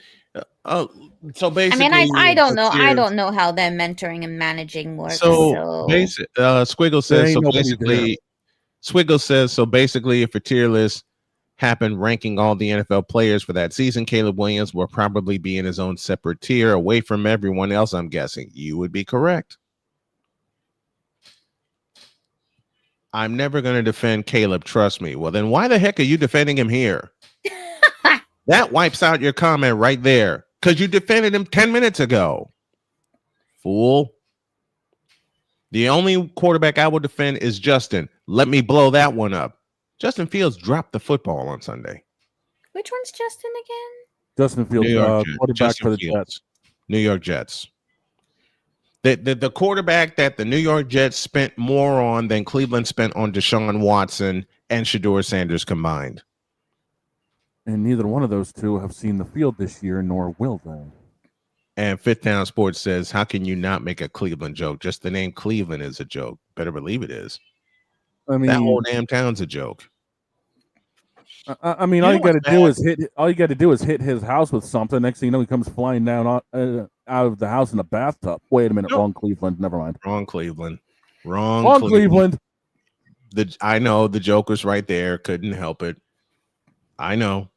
so basically, I mean, I don't know. I don't know how their mentoring and managing works. So Squiggle says so basically. Swiggle says so basically, if a tier list happened ranking all the NFL players for that season, Caleb Williams will probably be in his own separate tier away from everyone else. I'm guessing you would be correct. I'm never going to defend Caleb. Trust me. Well, then why the heck are you defending him here? That wipes out your comment right there because you defended him 10 minutes ago. Fool. The only quarterback I will defend is Justin. Let me blow that one up. Justin Fields dropped the football on Sunday. Which one's Justin again? Justin Fields, quarterback Justin for the Fields. Jets. New York Jets. The quarterback that the New York Jets spent more on than Cleveland spent on Deshaun Watson and Shedeur Sanders combined. And neither one of those two have seen the field this year, nor will they. And Fifth Down Sports says, how can you not make a Cleveland joke? Just the name Cleveland is a joke. Better believe it is. I mean, that whole damn town's a joke. I mean, all you got to do is hit. All you got to do is hit his house with something. Next thing you know, he comes flying down out of the house in a bathtub. Wait a minute, wrong Cleveland. Never mind. Wrong Cleveland. Wrong Cleveland. I know the joke was right there. Couldn't help it. I know.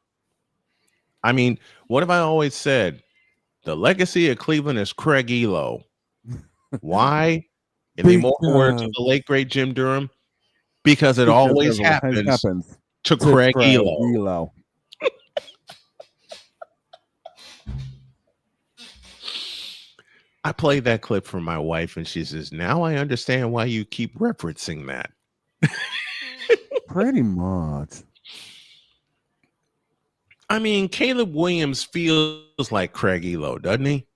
I mean, what have I always said? The legacy of Cleveland is Craig Elo. Why? In the immortal words of the late great Jim Durham, because it always happens to Craig Elo. I played that clip for my wife, and she says, "Now I understand why you keep referencing that." Pretty much. I mean, Caleb Williams feels like Craig Elo, doesn't he?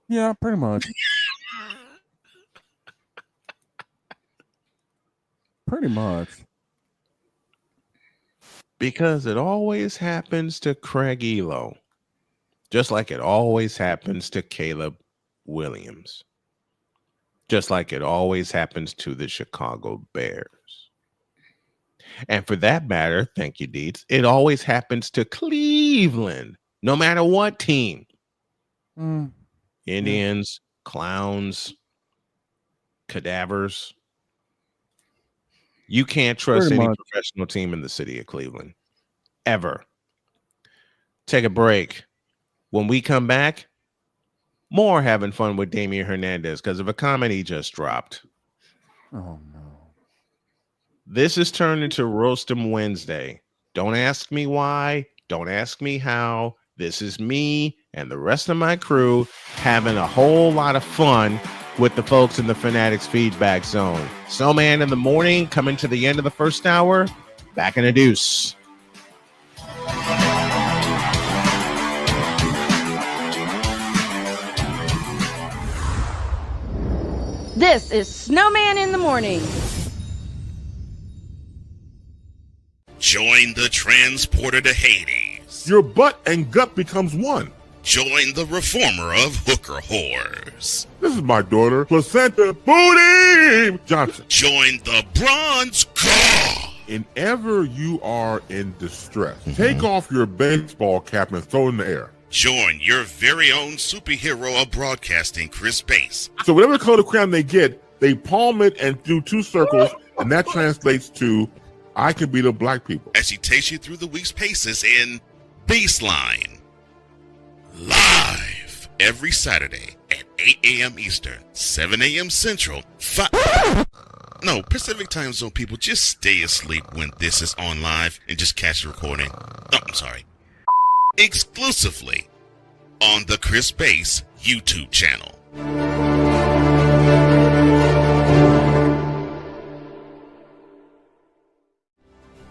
Yeah, pretty much. Pretty much. Because it always happens to Craig Elo, just like it always happens to Caleb Williams, just like it always happens to the Chicago Bears. And for that matter, thank you, Deeds, it always happens to Cleveland, no matter what team. Indians, clowns, cadavers. You can't trust any professional team in the city of Cleveland. Ever. Take a break. When we come back, more having fun with Damian Hernandez because of a comment he just dropped. Oh, no. This is turned into Roast 'em Wednesday. Don't ask me why. Don't ask me how. This is me and the rest of my crew having a whole lot of fun with the folks in the Fanatics Feedback Zone. Snowman in the morning, coming to the end of the first hour. Back in a deuce. This is Snowman in the morning. Join the transporter to Hades. Your butt and gut becomes one. Join the reformer of hooker whores. This is my daughter, Placenta Booty Johnson. Join the bronze god. Whenever you are in distress, take off your baseball cap and throw it in the air. Join your very own superhero of broadcasting, Chris Bass. So whatever color crayon they get, they palm it and do 2 circles, and that translates to I can be the black people. As she takes you through the week's paces in Baseline. Live every Saturday at 8 a.m. Eastern, 7 a.m. Central, Pacific Time Zone people, just stay asleep when this is on live and just catch the recording. Exclusively on the Chris Bass YouTube channel.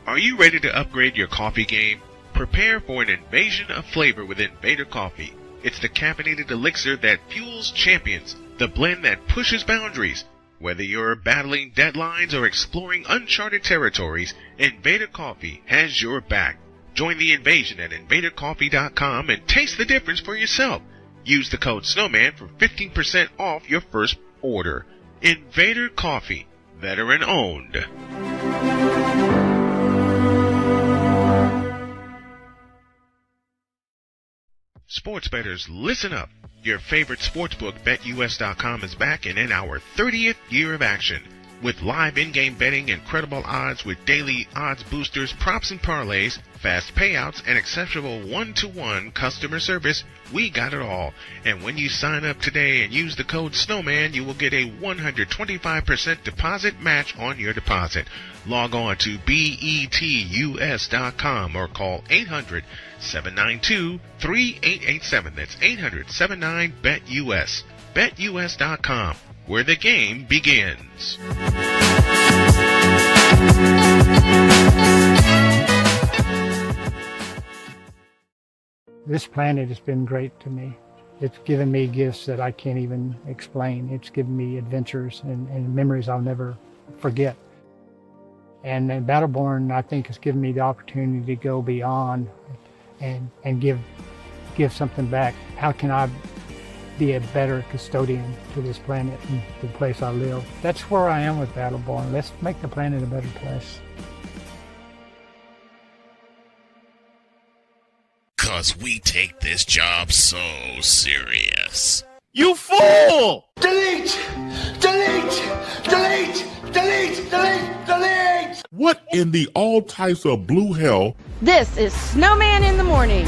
Are you ready to upgrade your coffee game? Prepare for an invasion of flavor with Invader Coffee. It's the caffeinated elixir that fuels champions, the blend that pushes boundaries. Whether you're battling deadlines or exploring uncharted territories, Invader Coffee has your back. Join the invasion at invadercoffee.com and taste the difference for yourself. Use the code Snowman for 15% off your first order. Invader Coffee, veteran owned. Sports bettors, listen up. Your favorite sportsbook, BetUS.com, is back and in our 30th year of action. With live in-game betting, incredible odds with daily odds boosters, props and parlays, fast payouts, and exceptional one-to-one customer service, we got it all. And when you sign up today and use the code Snowman, you will get a 125% deposit match on your deposit. Log on to betus.com or call 800-792-3887. That's 800-79-BET-US. BetUS.com, where the game begins. This planet has been great to me. It's given me gifts that I can't even explain. It's given me adventures and memories I'll never forget. And Battleborn, I think, has given me the opportunity to go beyond and give something back. How can I be a better custodian to this planet and the place I live? That's where I am with Battleborn. Let's make the planet a better place. 'Cause we take this job so serious. You fool! Delete! Delete! Delete! Delete! Delete! Delete! What in the all types of blue hell? This is Snowman in the Morning.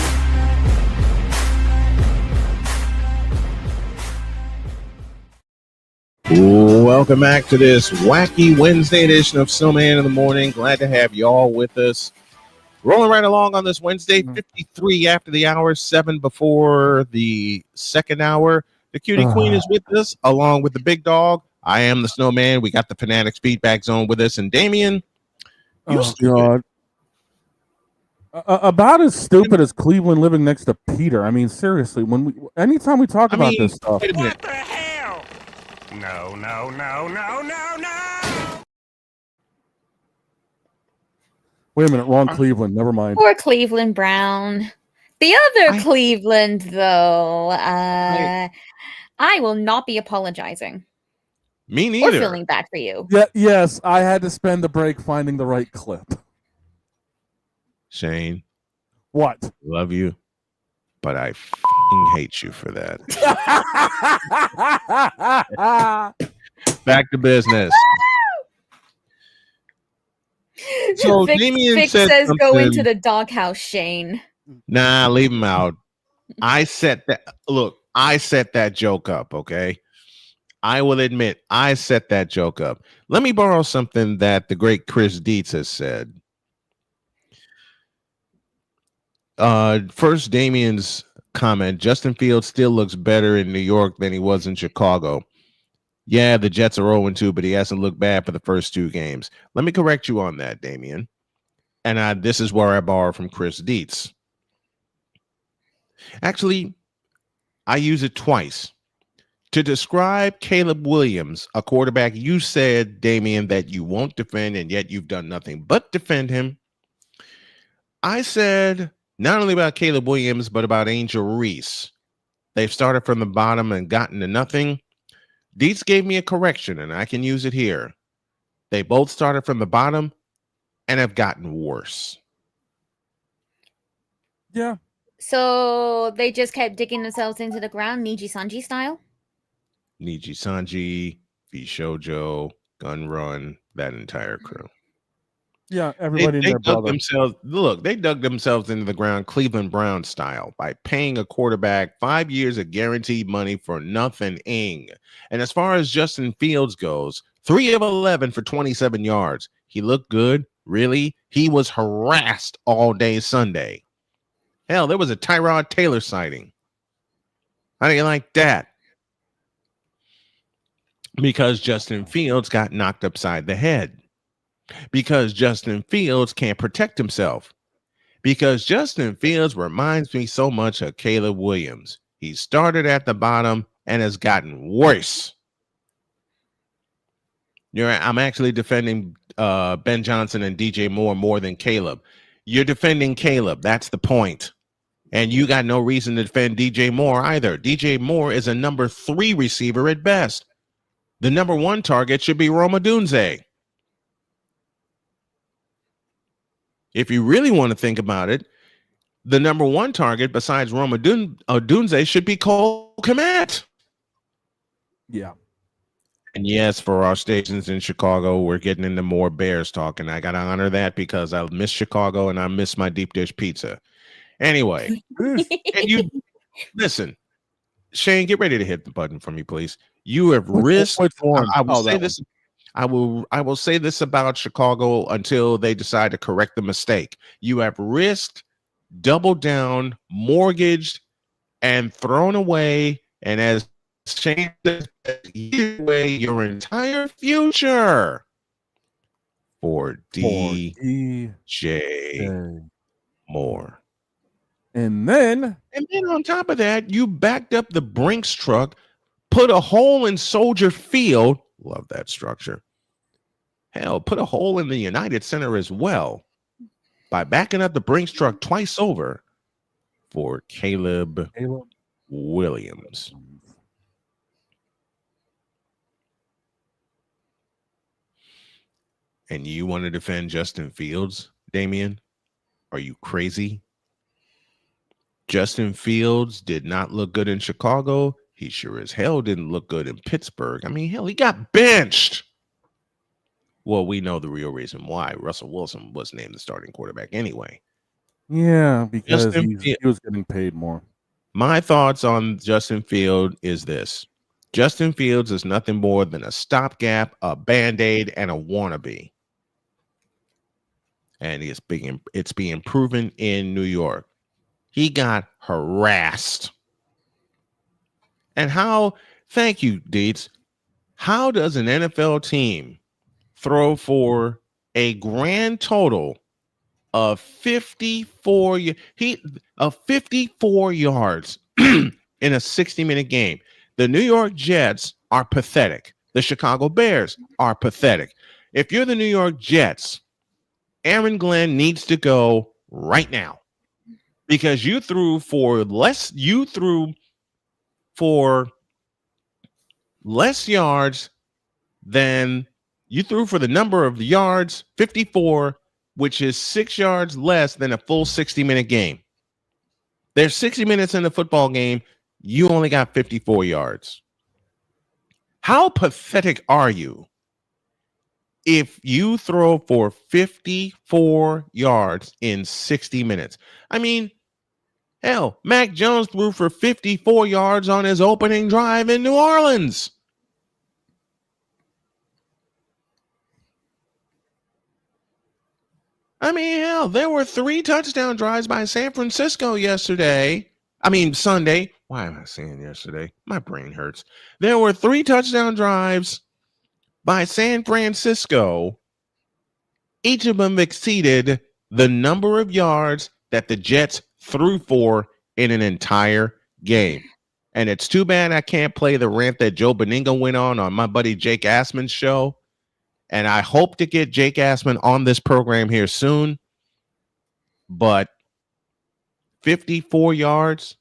Welcome back to this wacky Wednesday edition of Snowman in the Morning. Glad to have you all with us. Rolling right along on this Wednesday, 53 after the hour, 7 before the second hour. The cutie queen is with us, along with the big dog. I am the Snowman. We got the Fanatics Feedback Zone with us. And Damien, God. About as stupid as Cleveland living next to Peter. I mean, seriously, anytime we talk about this stuff. What the hell? No, no, no, no, no, no! Wait a minute, wrong Cleveland. Never mind. Poor Cleveland Brown. The other Cleveland, though, I will not be apologizing. Me neither. Or feeling bad for you. Yeah, yes, I had to spend the break finding the right clip. Shane. What? Love you, but I f***ing hate you for that. Back to business. So Vic Damien says something. go into the doghouse, Shane. Nah, leave him out. I set that joke up, okay? I will admit, I set that joke up. Let me borrow something that the great Chris Dietz has said. First, Damien's comment, Justin Fields still looks better in New York than he was in Chicago. Yeah, the Jets are 0-2, but he hasn't looked bad for the first 2 games. Let me correct you on that, Damien. And this is where I borrow from Chris Dietz. Actually, I use it twice. To describe Caleb Williams, a quarterback you said, Damien, that you won't defend, and yet you've done nothing but defend him. I said not only about Caleb Williams, but about Angel Reese. They've started from the bottom and gotten to nothing. Dietz gave me a correction, and I can use it here. They both started from the bottom and have gotten worse. Yeah. So they just kept digging themselves into the ground, Niji Sanji style? Niji Sanji, Bishojo, Gun Run, that entire crew. Yeah, everybody and their dug brother. themselves. Look, they dug themselves into the ground, Cleveland Brown style, by paying a quarterback 5 years of guaranteed money for nothing. And as far as Justin Fields goes, 3 of 11 for 27 yards. He looked good, really. He was harassed all day Sunday. Hell, there was a Tyrod Taylor sighting. How do you like that? Because Justin Fields got knocked upside the head. Because Justin Fields can't protect himself. Because Justin Fields reminds me so much of Caleb Williams. He started at the bottom and has gotten worse. I'm actually defending Ben Johnson and DJ Moore more than Caleb. You're defending Caleb. That's the point. And you got no reason to defend DJ Moore either. DJ Moore is a number 3 receiver at best. The number 1 target should be Roma Dunze. If you really want to think about it, the number 1 target besides Roma Dunze should be Cole Kmet. Yeah. And yes, for our stations in Chicago, we're getting into more Bears talk, and I got to honor that because I miss Chicago and I miss my deep dish pizza. Anyway, and you listen, Shane, get ready to hit the button for me, please. You have risked. I will say this. I will say this about Chicago until they decide to correct the mistake. You have risked, doubled down, mortgaged, and thrown away, and as Shane says, away your entire future for DJ Moore. And then on top of that, you backed up the Brinks truck, put a hole in Soldier Field. Love that structure. Hell, put a hole in the United Center as well by backing up the Brinks truck twice over for Caleb Williams. And you want to defend Justin Fields, Damian? Are you crazy? Justin Fields did not look good in Chicago. He sure as hell didn't look good in Pittsburgh. I mean, hell, he got benched. Well, we know the real reason why. Russell Wilson was named the starting quarterback anyway. Yeah, because he was getting paid more. My thoughts on Justin Fields is this. Justin Fields is nothing more than a stopgap, a Band-Aid, and a wannabe. And it's being proven in New York. He got harassed. And thank you, Deets. How does an NFL team throw for a grand total of 54 yards in a 60-minute game? The New York Jets are pathetic. The Chicago Bears are pathetic. If you're the New York Jets, Aaron Glenn needs to go right now because you threw for less yards than you threw for the number of yards, 54, which is 6 yards less than a full 60-minute game. There's 60 minutes in the football game. You only got 54 yards. How pathetic are you if you throw for 54 yards in 60 minutes? I mean, hell, Mac Jones threw for 54 yards on his opening drive in New Orleans. I mean, hell, there were 3 touchdown drives by San Francisco Sunday. Why am I saying yesterday? My brain hurts. There were 3 touchdown drives by San Francisco. Each of them exceeded the number of yards that the Jets threw for in an entire game. And it's too bad I can't play the rant that Joe Beningo went on my buddy Jake Assman's show. And I hope to get Jake Assman on this program here soon. But 54 yards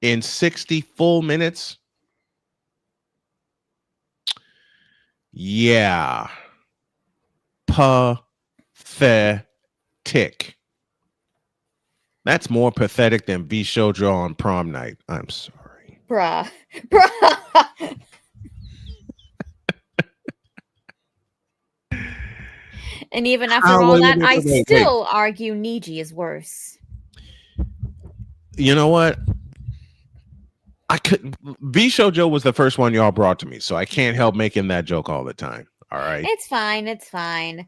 in 60 full minutes. Yeah. Pathetic. That's more pathetic than V Shoujo on prom night. I'm sorry. Bruh. And even after all that, I still argue Niji is worse. You know what? I couldn't. V Shoujo was the first one y'all brought to me, so I can't help making that joke all the time. All right. It's fine. It's fine.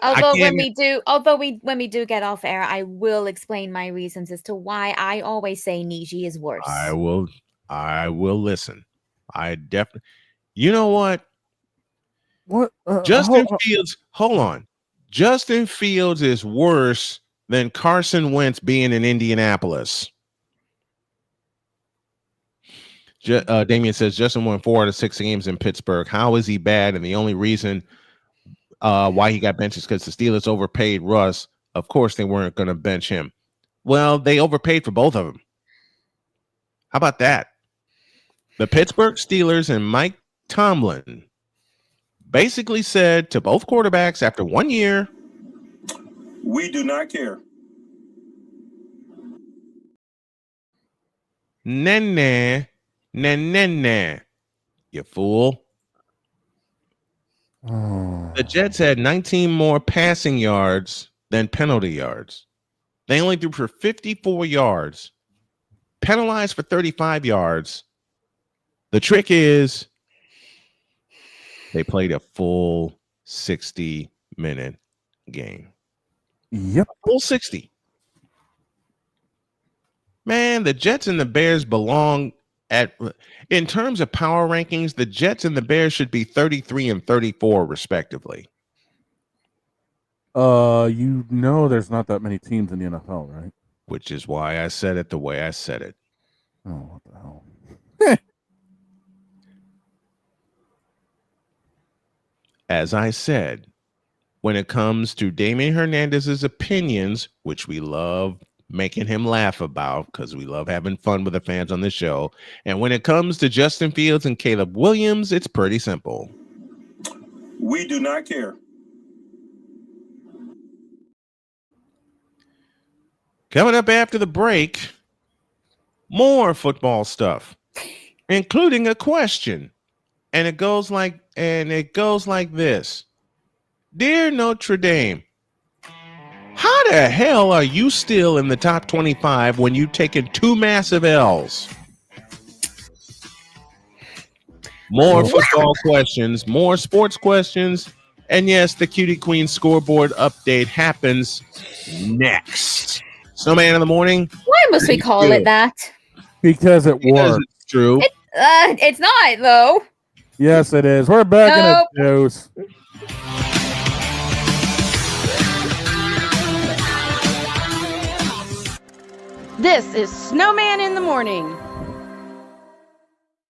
Although when we do get off air, I will explain my reasons as to why I always say Niji is worse. I will listen. I definitely. You know what? What? Justin Fields. Hold on. Justin Fields is worse than Carson Wentz being in Indianapolis. Damian says Justin won 4 out of 6 games in Pittsburgh. How is he bad? And the only reason why he got benched is because the Steelers overpaid Russ. Of course, they weren't going to bench him. Well, they overpaid for both of them. How about that? The Pittsburgh Steelers and Mike Tomlin basically said to both quarterbacks after 1 year, we do not care. Nah, you fool. The Jets had 19 more passing yards than penalty yards. They only threw for 54 yards, penalized for 35 yards. The trick is they played a full 60-minute game. Yep. Full 60. Man, the Jets and the Bears belong in terms of power rankings, the Jets and the Bears should be 33 and 34 respectively. You know there's not that many teams in the NFL, right? Which is why I said it the way I said it. Oh, what the hell? As I said, when it comes to Damian Hernandez's opinions, which we love making him laugh about because we love having fun with the fans on the show. And when it comes to Justin Fields and Caleb Williams, it's pretty simple. We do not care. Coming up after the break, more football stuff, including a question. And it goes like this. Dear Notre Dame, how the hell are you still in the top 25 when you've taken 2 massive L's? More football questions, more sports questions, and yes, the Cutie Queen scoreboard update happens next. Snowman in the morning. Why must we call it that? Because it works. It's true. It's not, though. Yes, it is. We're back in the news. This is Snowman in the morning.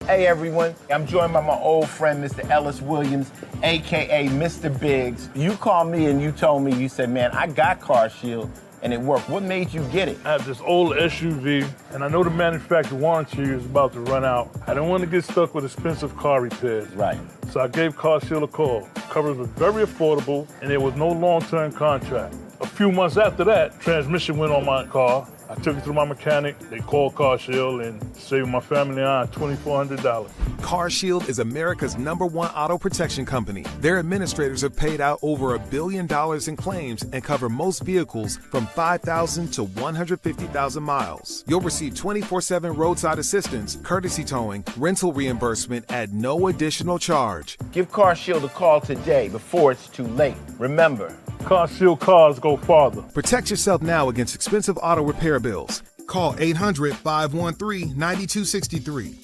Hey everyone, I'm joined by my old friend, Mr. Ellis Williams, AKA Mr. Biggs. You called me and you told me, you said, man, I got Car Shield and it worked. What made you get it? I have this old SUV and I know the manufacturer warranty is about to run out. I didn't want to get stuck with expensive car repairs. Right. So I gave Car Shield a call. Coverage was very affordable and there was no long-term contract. A few months after that, transmission went on my car. I took it to my mechanic, they called Car Shield and saved my family on $2,400. Car Shield is America's #1 auto protection company. Their administrators have paid out over $1 billion in claims and cover most vehicles from 5,000 to 150,000 miles. You'll receive 24/7 roadside assistance, courtesy towing, rental reimbursement at no additional charge. Give Car Shield a call today before it's too late. Remember, Car Shield cars go farther. Protect yourself now against expensive auto repair bills. Call 800-513-9263.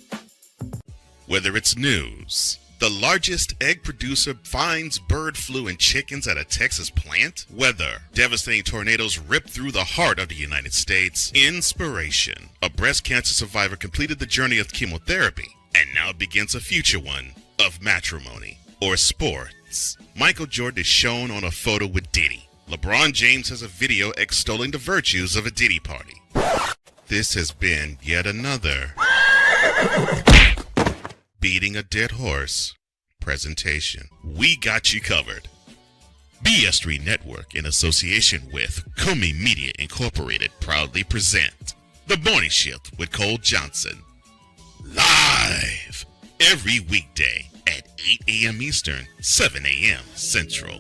Whether it's news, the largest egg producer finds bird flu in chickens at a Texas plant, weather, devastating tornadoes rip through the heart of the United States, inspiration. A breast cancer survivor completed the journey of chemotherapy and now begins a future one of matrimony or sports. Michael Jordan is shown on a photo with Diddy. LeBron James has a video extolling the virtues of a Diddy party. This has been yet another beating a dead horse presentation. We got you covered. BS3 Network, in association with Comey Media Incorporated, proudly present The Morning Shift with Cole Johnson. Live every weekday at 8 a.m. Eastern, 7 a.m. Central.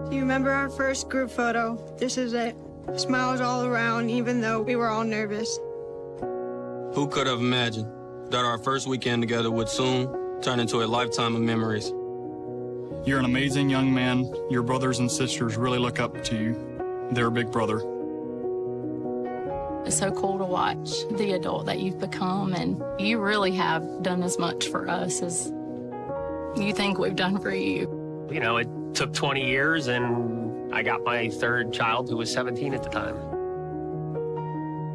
Do you remember our first group photo? This is it. Smiles all around, even though we were all nervous. Who could have imagined that our first weekend together would soon turn into a lifetime of memories? You're an amazing young man. Your brothers and sisters really look up to you. They're a big brother. It's so cool to watch the adult that you've become, and you really have done as much for us as you think we've done for you. You know, it took 20 years, and I got my third child who was 17 at the time.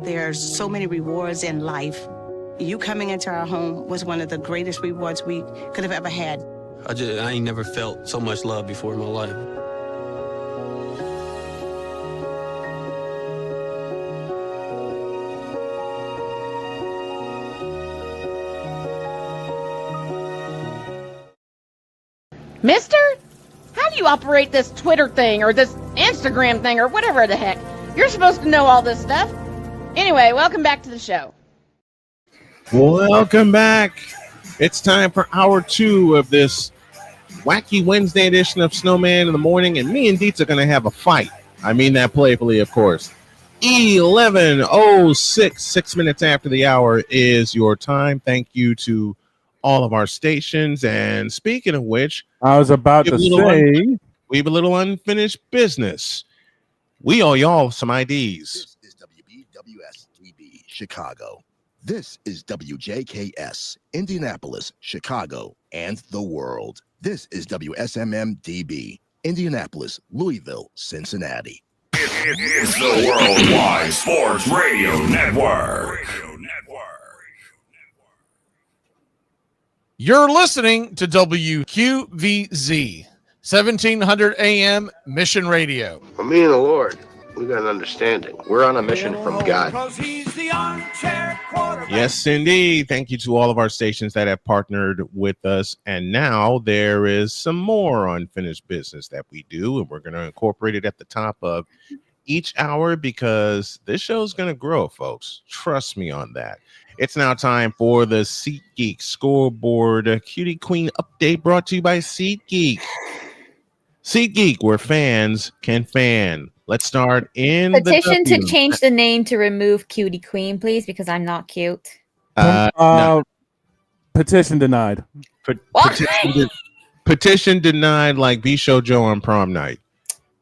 There's so many rewards in life. You coming into our home was one of the greatest rewards we could have ever had. I ain't never felt so much love before in my life. Mister? How do you operate this Twitter thing or this Instagram thing or whatever the heck? You're supposed to know all this stuff. Anyway, welcome back to the show. Welcome back. It's time for hour 2 of this wacky Wednesday edition of Snowman in the Morning, and me and Dietz are going to have a fight. I mean that playfully, of course. 11:06, 6 minutes after the hour is your time. Thank you to all of our stations. And speaking of which, I was about to say, we have a little unfinished business. We owe y'all some IDs. This is WBWS-TV Chicago. This is WJKS Indianapolis, Chicago, and the world. This is WSMM-DB Indianapolis, Louisville, Cincinnati. It's the Worldwide Sports Radio Network. You're listening to WQVZ, 1700 AM Mission Radio. For me and the Lord, we got an understanding. We're on a mission from God. Yes, indeed. Thank you to all of our stations that have partnered with us. And now there is some more unfinished business that we do, and we're going to incorporate it at the top of each hour because this show is going to grow, folks. Trust me on that. It's now time for the SeatGeek Scoreboard Cutie Queen Update brought to you by SeatGeek. SeatGeek, where fans can fan. Let's start in Petition the to change the name to remove Cutie Queen, please, because I'm not cute. No. Petition denied. Petition denied, like B-Show Joe on prom night.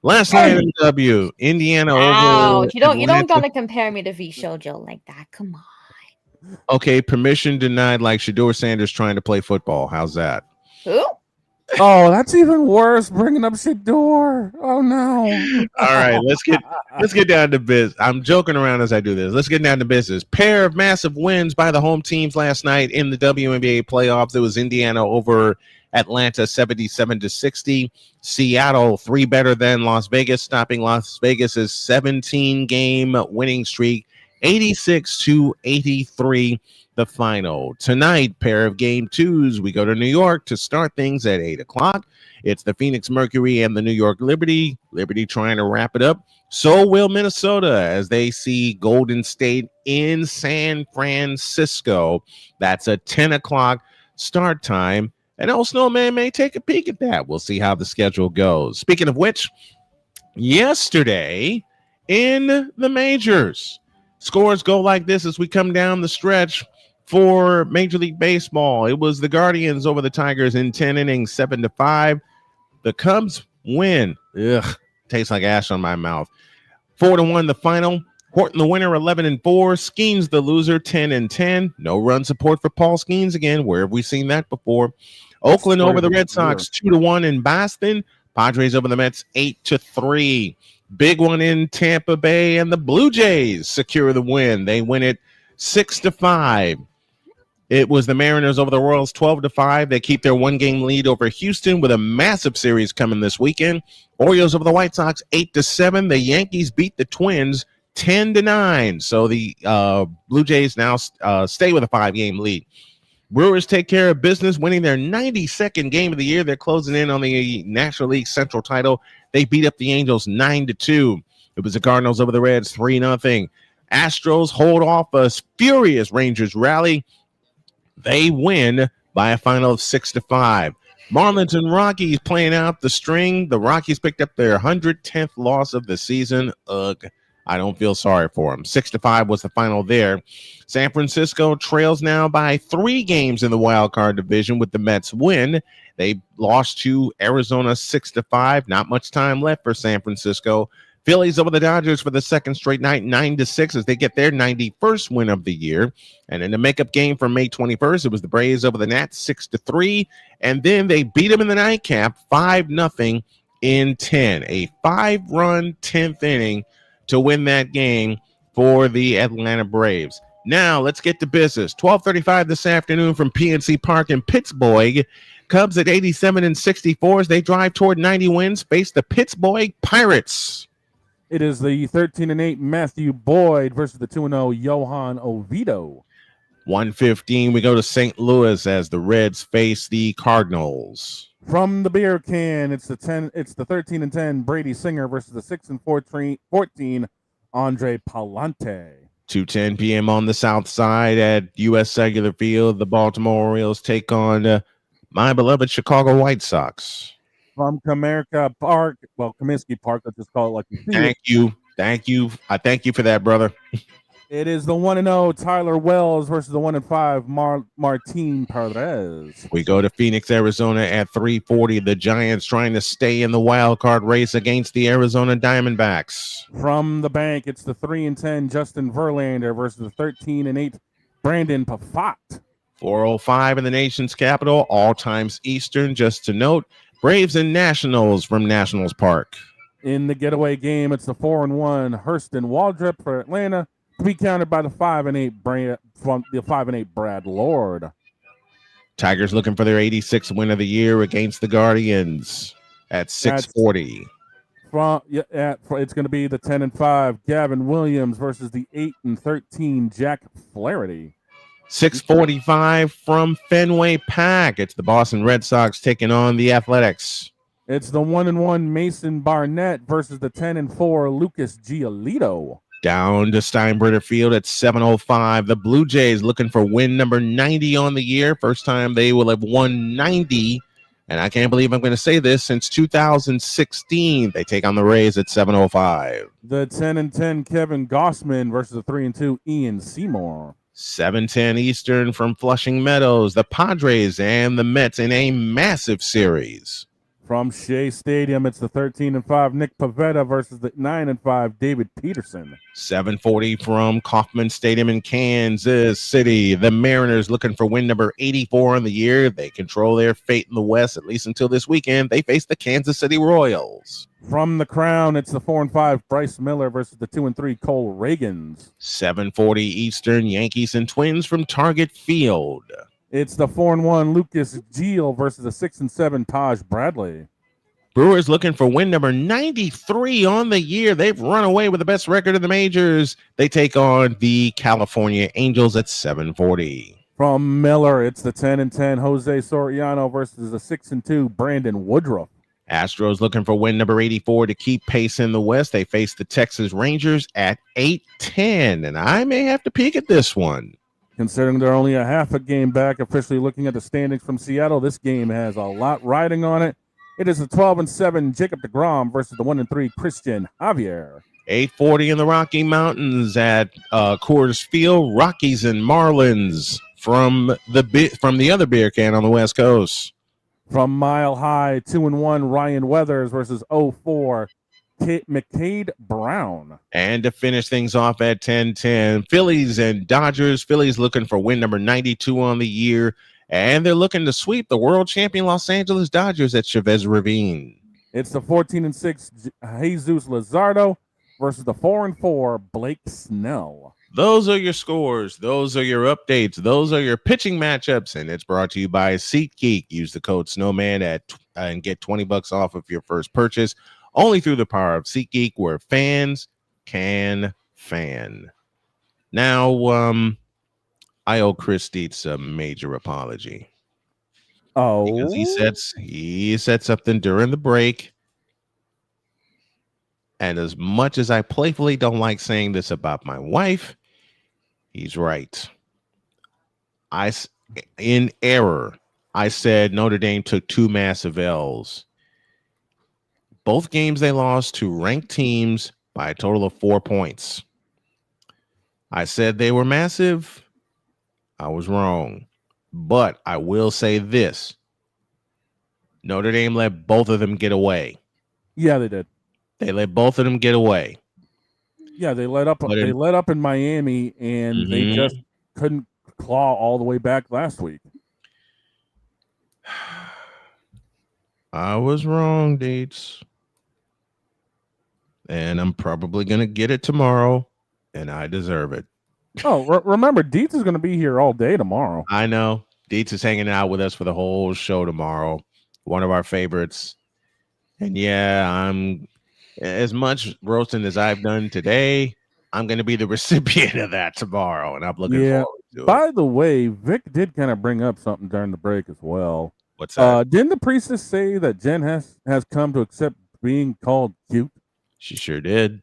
Last night in W, Indiana over. You don't gotta compare me to V Show Joe like that. Come on. Okay, permission denied, like Shador Sanders trying to play football. How's that? Who? Oh, that's even worse. Bringing up Shador. Oh no. All right, let's get down to business. I'm joking around as I do this. Let's get down to business. Pair of massive wins by the home teams last night in the WNBA playoffs. It was Indiana over Atlanta 77-60. Seattle 3 better than Las Vegas, stopping Las Vegas's 17-game winning streak. 86-83, the final. Tonight, pair of game 2s. We go to New York to start things at 8 o'clock. It's the Phoenix Mercury and the New York Liberty. Liberty trying to wrap it up. So will Minnesota as they see Golden State in San Francisco. That's a 10 o'clock start time. And old Snowman may take a peek at that. We'll see how the schedule goes. Speaking of which, yesterday in the majors, scores go like this as we come down the stretch for Major League Baseball. It was the Guardians over the Tigers in 10 innings, 7-5. The Cubs win. Ugh, tastes like ash on my mouth. 4-1 the final. Horton the winner, 11-4. Skeens the loser, 10-10. No run support for Paul Skeens again. Where have we seen that before? Oakland over the Red Sox, 2-1 in Boston. Padres over the Mets, 8-3. Big one in Tampa Bay, and the Blue Jays secure the win. They win it 6-5. It was the Mariners over the Royals 12-5. They keep their one-game lead over Houston with a massive series coming this weekend. Orioles over the White Sox 8-7. The Yankees beat the Twins 10-9. So the Blue Jays now stay with a 5-game lead. Brewers take care of business, winning their 92nd game of the year. They're closing in on the National League Central title. They beat up the Angels 9-2. It was the Cardinals over the Reds 3-0. Astros hold off a furious Rangers rally. They win by a final of 6-5. Marlins and Rockies playing out the string. The Rockies picked up their 110th loss of the season. Ugh, I don't feel sorry for them. 6-5 was the final there. San Francisco trails now by 3 games in the wild card division with the Mets win. They lost to Arizona 6-5. Not much time left for San Francisco. Phillies over the Dodgers for the second straight night, 9-6, as they get their 91st win of the year. And in the makeup game for May 21st, it was the Braves over the Nats, 6-3. And then they beat them in the nightcap, 5-0 in 10. A 5-run 10th inning to win that game for the Atlanta Braves. Now, let's get to business. 12:35 this afternoon from PNC Park in Pittsburgh. Cubs at 87-64 as they drive toward 90 wins, face the Pittsburgh Pirates. It is the 13-8 Matthew Boyd versus the 2-0 Johan Oviedo. 1:15, we go to St. Louis as the Reds face the Cardinals. From the beer can, it's the 13-10 Brady Singer versus the 6-14 Andre Palante. 2:10 p.m. on the south side at U.S. Cellular Field. The Baltimore Orioles take on my beloved Chicago White Sox. From Comerica Park, well, Comiskey Park, let's just call it like you see. Thank you. I thank you for that, brother. It is the 1-0 Tyler Wells versus the 1-5 Martin Perez. We go to Phoenix, Arizona at 3:40. The Giants trying to stay in the wild card race against the Arizona Diamondbacks. From the bank, it's the 3-10 Justin Verlander versus the 13-8 Brandon Pafat. 4:05 in the nation's capital, all times Eastern. Just to note, Braves and Nationals from Nationals Park. In the getaway game, it's the 4-1 Hurston Waldrop for Atlanta, to be countered by the 5-8 Brad Lord. Tigers looking for their 86th win of the year against the Guardians at 6:40. It's going to be the 10-5 Gavin Williams versus the 8-13 Jack Flaherty. 6:45 from Fenway Park. It's the Boston Red Sox taking on the Athletics. It's the 1-1 Mason Barnett versus the 10-4 Lucas Giolito. Down to Steinbrenner Field at 7:05. The Blue Jays looking for win number 90 on the year. First time they will have won 90. And I can't believe I'm going to say this, since 2016. They take on the Rays at 7:05. The 10-10 Kevin Gossman versus the 3-2 Ian Seymour. 7:10 Eastern from Flushing Meadows. The Padres and the Mets in a massive series. From Shea Stadium, it's the 13-5 Nick Pivetta versus the 9-5 David Peterson. 7:40 from Kauffman Stadium in Kansas City. The Mariners looking for win number 84 on the year. They control their fate in the West, at least until this weekend. They face the Kansas City Royals. From the Crown, it's the 4-5 Bryce Miller versus the 2-3 Cole Reagans. 7:40 Eastern, Yankees and Twins from Target Field. It's the 4-1 Lucas Giel versus the 6-7 Taj Bradley. Brewers looking for win number 93 on the year. They've run away with the best record in the majors. They take on the California Angels at 7:40. From Miller, it's the 10-10 Jose Soriano versus the 6-2 Brandon Woodruff. Astros looking for win number 84 to keep pace in the West. They face the Texas Rangers at 8:10, and I may have to peek at this one. Considering they're only a half a game back, officially looking at the standings from Seattle, this game has a lot riding on it. It is the 12-7 Jacob deGrom versus the 1-3 Christian Javier. 8:40 in the Rocky Mountains at Coors Field. Rockies and Marlins from the other beer can on the West Coast. From Mile High, 2-1 Ryan Weathers versus 0-4 McCade Brown. And to finish things off at 10:10, Phillies and Dodgers. Phillies looking for win number 92 on the year, and they're looking to sweep the world champion Los Angeles Dodgers at Chavez Ravine. It's the 14-6 Jesus Luzardo versus the 4-4 Blake Snell. Those are your scores. Those are your updates. Those are your pitching matchups. And it's brought to you by SeatGeek. Use the code Snowman and get $20 off of your first purchase. Only through the power of SeatGeek, where fans can fan. Now, I owe Chris Dietz a major apology. Oh, because he said something during the break. And as much as I playfully don't like saying this about my wife, he's right. In error, I said Notre Dame took 2 massive L's. Both games they lost to ranked teams by a total of 4 points. I said they were massive. I was wrong. But I will say this. Notre Dame let both of them get away. Yeah, they did. They let both of them get away. Yeah, they let up. They let up in Miami, and they just couldn't claw all the way back last week. I was wrong, Deets. And I'm probably going to get it tomorrow, and I deserve it. Oh, remember, Deets is going to be here all day tomorrow. I know. Deets is hanging out with us for the whole show tomorrow. One of our favorites. And yeah, I'm as much roasting as I've done today. I'm going to be the recipient of that tomorrow, and I'm looking forward to it. By the way, Vic did kind of bring up something during the break as well. What's that? Didn't the priestess say that Jen has come to accept being called cute? She sure did.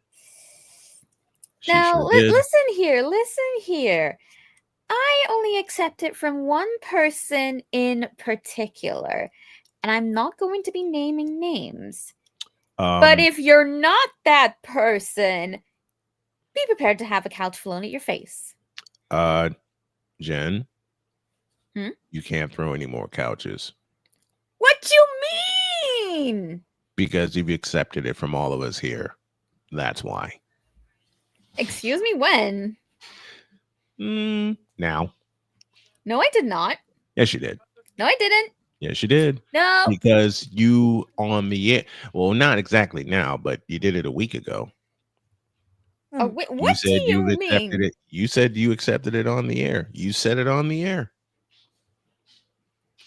Now, listen here. I only accept it from one person in particular, and I'm not going to be naming names. But if you're not that person, be prepared to have a couch flown at your face. Jen, you can't throw any more couches. What you mean? Because you've accepted it from all of us here. That's why. Excuse me, when? Now. No, I did not. Yes, you did. No, I didn't. Yes, you did. No. Because you on the air. Well, not exactly now, but you did it a week ago. Oh, wait, what do you mean? It. You said you accepted it on the air. You said it on the air.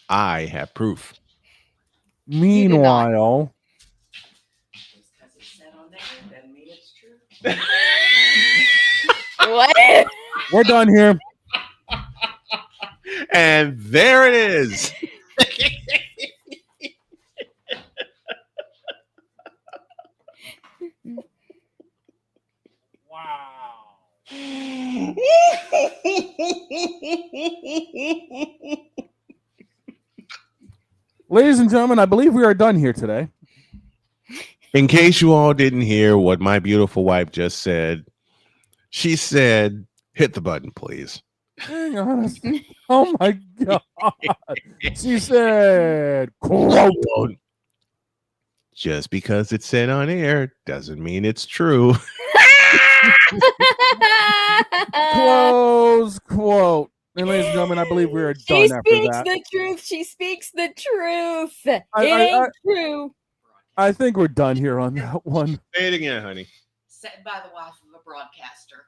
I have proof. Meanwhile, what? We're done here. And there it is. Ladies and gentlemen, I believe we are done here today. In case you all didn't hear what my beautiful wife just said, she said, hit the button, please. Hang on. Oh my God. She said, quote. Just because it's said on air doesn't mean it's true. Close quote. And ladies and gentlemen, I believe we are done after that. She speaks the truth. She speaks the truth. It ain't true. I think we're done here on that one. Say it again, honey. Said by the wife of a broadcaster.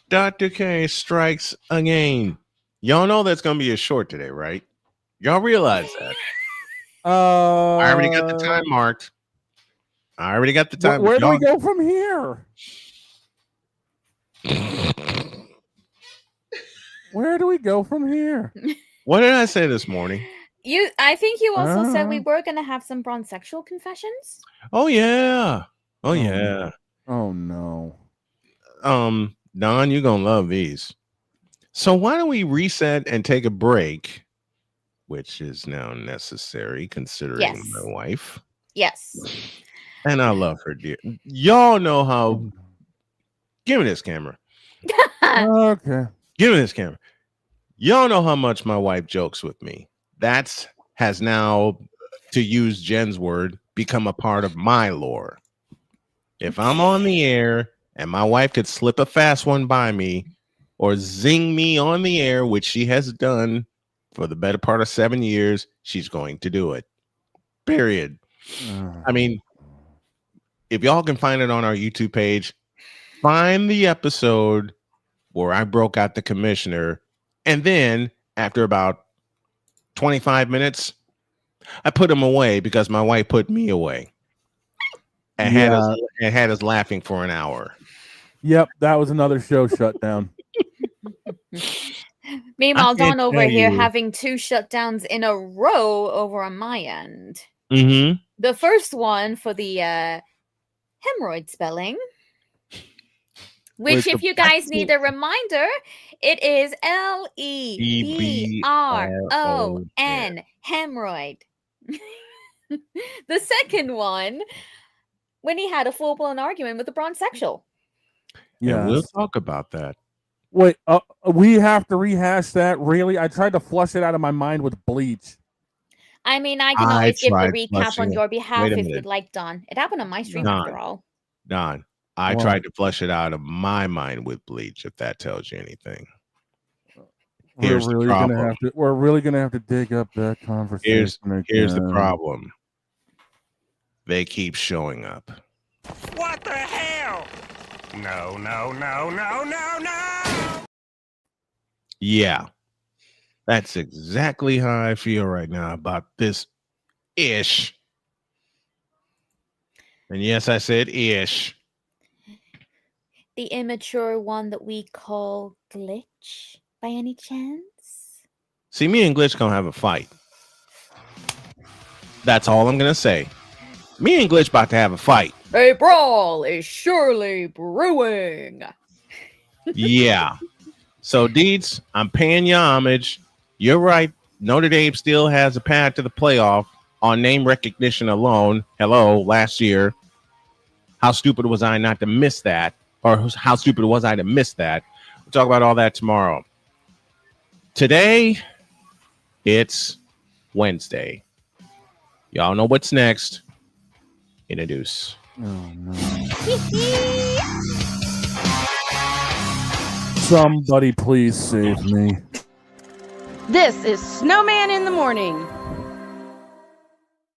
Dr. K strikes again. Y'all know that's going to be a short today, right? Y'all realize that? I already got the time marked. Where do we go from here? Where do we go from here? What did I say this morning? I think you also said we were going to have some bronzexual confessions. Oh yeah. Oh yeah. Oh no. Don, you're gonna love these. So why don't we reset and take a break, which is now necessary considering my wife. Yes. And I love her, dear. Y'all know how. Give me this camera. Okay. Give me this camera. Y'all know how much my wife jokes with me. That has now, to use Jen's word, become a part of my lore. If I'm on the air and my wife could slip a fast one by me or zing me on the air, which she has done for the better part of 7 years, she's going to do it. Period. I mean, if y'all can find it on our YouTube page, find the episode where I broke out the commissioner. And then after about 25 minutes, I put him away because my wife put me away. And had us laughing for an hour. Yep, that was another show shut down. Meanwhile, Don over here having 2 shutdowns in a row over on my end. Mm-hmm. The first one for the hemorrhoid spelling, which, if you guys need a reminder, it is Lebron, hemorrhoid. The second one, when he had a full-blown argument with the bronzexual. Yeah, we'll talk about that. Wait, we have to rehash that? Really? I tried to flush it out of my mind with bleach. I mean, I can always give the recap on your behalf if you'd like, Don. It happened on my stream after all. Don, I tried to flush it out of my mind with bleach, if that tells you anything. We're really gonna have to dig up that conversation. Here's the problem. They keep showing up. What the hell? No, no, no, no, no, no! Yeah. That's exactly how I feel right now about this ish. And yes, I said ish. The immature one that we call Glitch, by any chance? See, me and Glitch gonna have a fight. That's all I'm gonna say. Me and Glitch about to have a fight. A brawl is surely brewing. Yeah. So, Deeds, I'm paying you homage. You're right. Notre Dame still has a path to the playoff on name recognition alone. Hello, last year. How stupid was I not to miss that? Or how stupid was I to miss that? We'll talk about all that tomorrow. Today, it's Wednesday. Y'all know what's next. Introduce. Oh, no. Somebody please save me. This is Snowman in the Morning.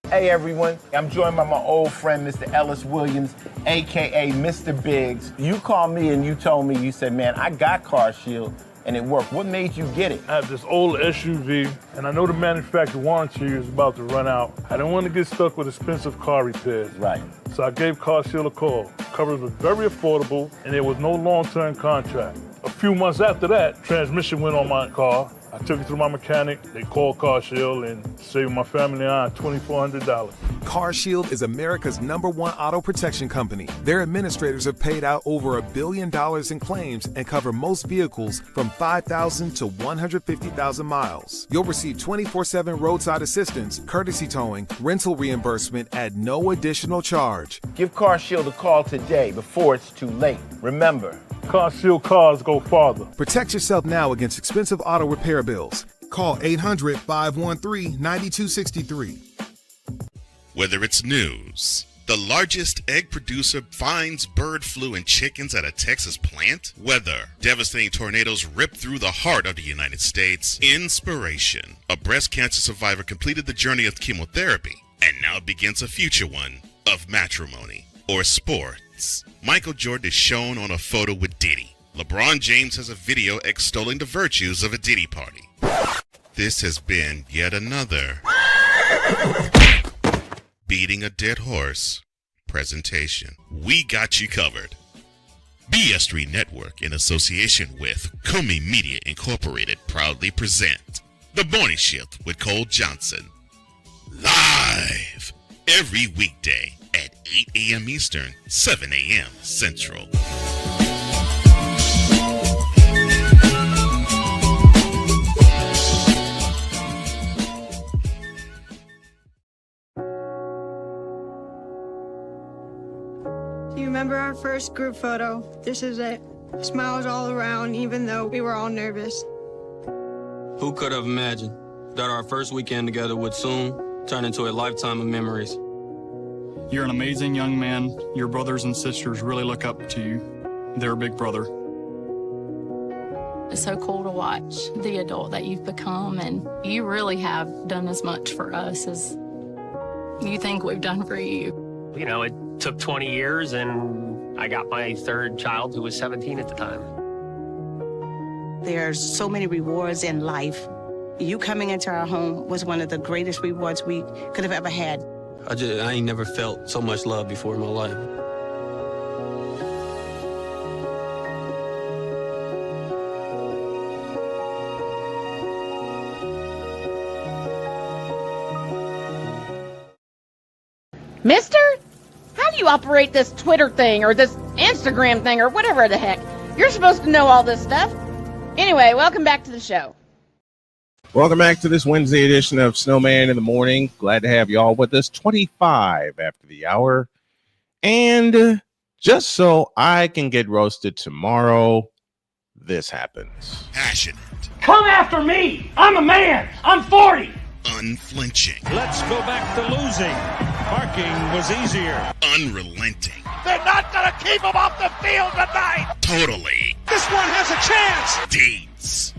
Hey everyone, I'm joined by my old friend, Mr. Ellis Williams, aka Mr. Biggs. You called me and you told me, you said, man, I got Car Shield and it worked. What made you get it? I have this old SUV, and I know the manufacturer warranty is about to run out. I don't want to get stuck with expensive car repairs. Right. So I gave Car Shield a call. Coverage was very affordable, and there was no long-term contract. A few months after that, transmission went on my car. I took it to my mechanic, they called Car Shield, and saved my family and I $2,400. Car Shield is America's #1 auto protection company. Their administrators have paid out over $1 billion in claims and cover most vehicles from 5,000 to 150,000 miles. You'll receive 24/7 roadside assistance, courtesy towing, rental reimbursement at no additional charge. Give Car Shield a call today before it's too late. Remember, Car Shield cars go farther. Protect yourself now against expensive auto repair bills. Call 800-513-9263. Whether it's news, the largest egg producer finds bird flu in chickens at a Texas plant, weather, devastating tornadoes rip through the heart of the United States, inspiration, a breast cancer survivor completed the journey of chemotherapy and now begins a future one of matrimony or sports. Michael Jordan is shown on a photo with Diddy. LeBron James has a video extolling the virtues of a Diddy party. This has been yet another beating a dead horse presentation. We got you covered. BS3 Network, in association with Comey Media Incorporated, proudly present The Morning Shift with Cole Johnson. Live every weekday at 8 a.m. Eastern, 7 a.m. Central. Do you remember our first group photo? This is it. Smiles all around, even though we were all nervous. Who could have imagined that our first weekend together would soon turn into a lifetime of memories? You're an amazing young man. Your brothers and sisters really look up to you. They're a big brother. It's so cool to watch the adult that you've become, and you really have done as much for us as you think we've done for you. You know, took 20 years, and I got my third child who was 17 at the time. There's so many rewards in life. You coming into our home was one of the greatest rewards we could have ever had. I ain't never felt so much love before in my life. Mister, how do you operate this Twitter thing or this Instagram thing or whatever the heck? You're supposed to know all this stuff. Anyway, welcome back to the show. Welcome back to this Wednesday edition of Snowman in the Morning. Glad to have you all with us. 25 after the hour. And just so I can get roasted tomorrow, this happens. Passionate. Come after me. I'm a man. I'm 40. Unflinching. Let's go back to losing. Parking was easier. Unrelenting. They're not going to keep him off the field tonight. Totally. This one has a chance. Deeds.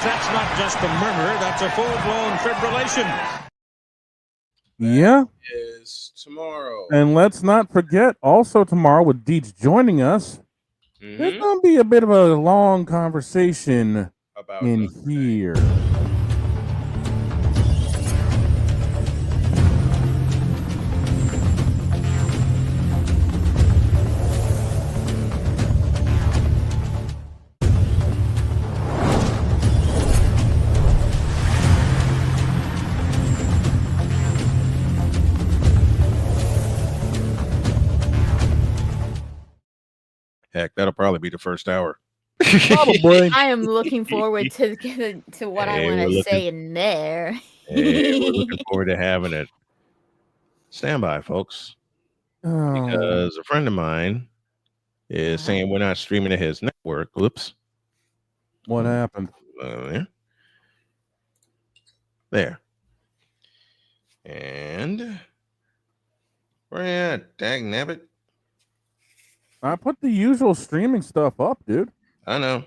That's not just a murmur. That's a full-blown fibrillation. Yeah. Is tomorrow. And let's not forget, also tomorrow with Deej joining us, there's going to be a bit of a long conversation about in here. Heck, that'll probably be the first hour. Probably. I am looking forward to what I want to say in there. Hey, we're looking forward to having it. Stand by, folks. Because a friend of mine is saying we're not streaming to his network. Whoops. What happened? There. And where you at? Dang nabbit. I put the usual streaming stuff up, dude. I know.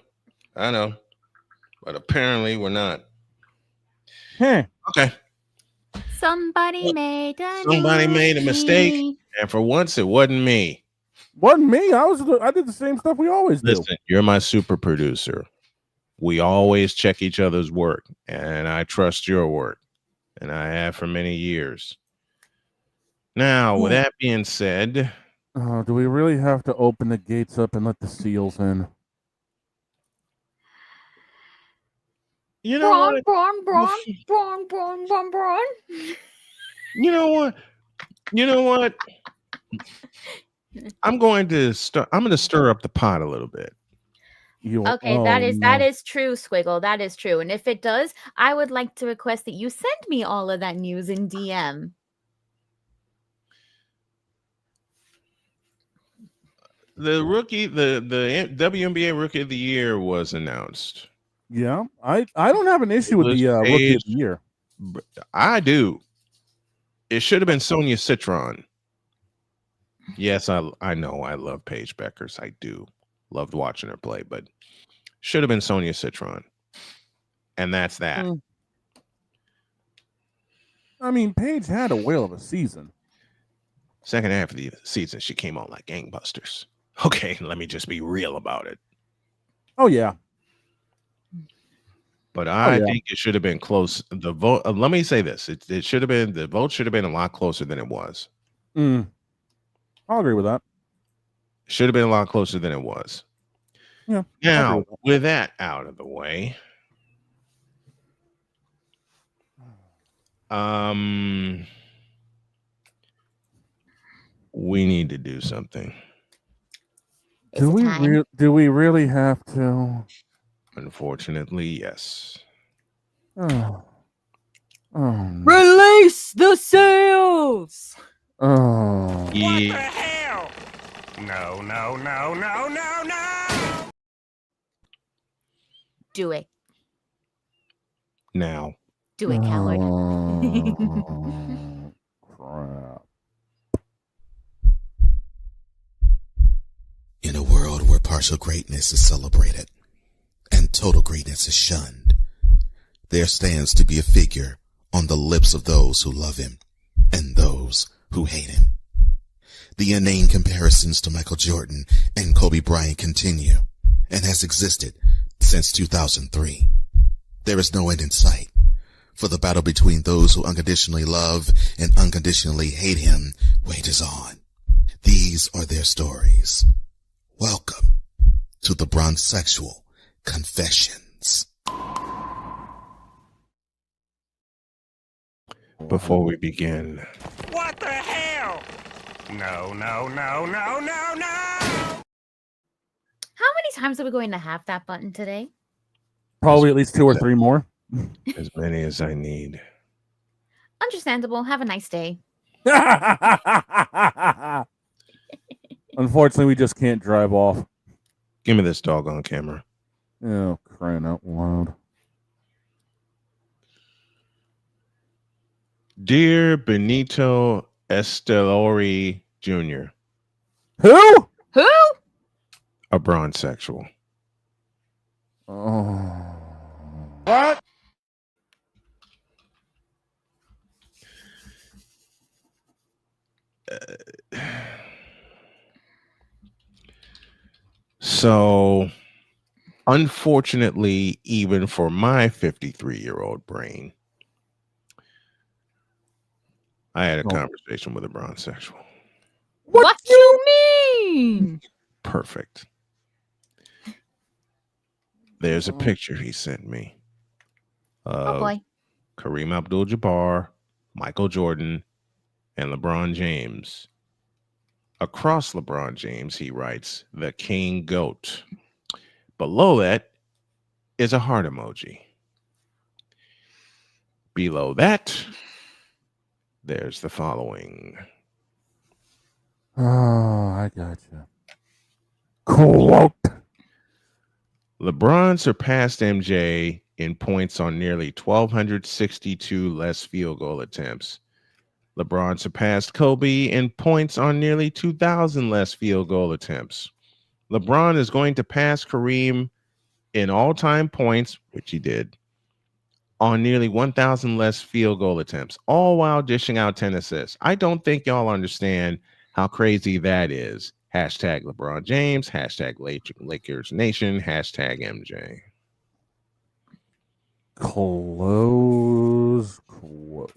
But apparently we're not. Hey. Okay. Somebody made a mistake, and for once it wasn't me. Wasn't me. I did the same stuff we always do. Listen, you're my super producer. We always check each other's work, and I trust your work, and I have for many years. Now, with that being said, do we really have to open the gates up and let the seals in? You know what? You know what? I'm going to stir up the pot a little bit. Okay, that is true, Swiggle. That is true. And if it does, I would like to request that you send me all of that news in DM. The WNBA Rookie of the Year was announced. Yeah, I don't have an issue with the Rookie of the Year. I do. It should have been Sonia Citron. Yes, I know I love Paige Beckers. I do. Loved watching her play, but should have been Sonia Citron. And that's that. I mean, Paige had a whale of a season. Second half of the season, she came on like gangbusters. Okay, let me just be real about it. Oh, yeah. But I think it should have been close. The vote. Let me say this: it should have been, the vote should have been a lot closer than it was. I'll agree with that. Should have been a lot closer than it was. Yeah. Now, with that out of the way, we need to do something. Do we really have to? Unfortunately, yes. Oh. Release the seals. Oh. What the hell? No. Do it. Now. Do it, coward. Crap. partial greatness is celebrated and total greatness is shunned, there stands to be a figure on the lips of those who love him and those who hate him. The inane comparisons to Michael Jordan and Kobe Bryant continue and has existed since 2003. There is no end in sight, for the battle between those who unconditionally love and unconditionally hate him wages on. These are their stories. Welcome to the Bronzexual Confessions. Before we begin, What the hell? No, no, no, no, no, no! How many times are we going to have that button today? Probably at least 2 or 3 more. as many as I need. Understandable. Have a nice day. Unfortunately, we just can't drive off. Give me this doggone camera. Oh, crying out loud. Dear Benito Estelori Jr. Who? Who? A bronzexual. Oh. What? So, unfortunately, even for my 53-year-old brain, I had a conversation with a bronzexual. What you mean? Perfect. There's a picture he sent me of boy. Kareem Abdul-Jabbar, Michael Jordan, and LeBron James. Across LeBron James, he writes, the King Goat. Below that is a heart emoji. Below that, there's the following. Oh, I got you. Quote. LeBron surpassed MJ in points on nearly 1,262 less field goal attempts. LeBron surpassed Kobe in points on nearly 2,000 less field goal attempts. LeBron is going to pass Kareem in all-time points, which he did, on nearly 1,000 less field goal attempts, all while dishing out 10 assists. I don't think y'all understand how crazy that is. Hashtag LeBron James, hashtag Lakers Nation, hashtag MJ. Close quote.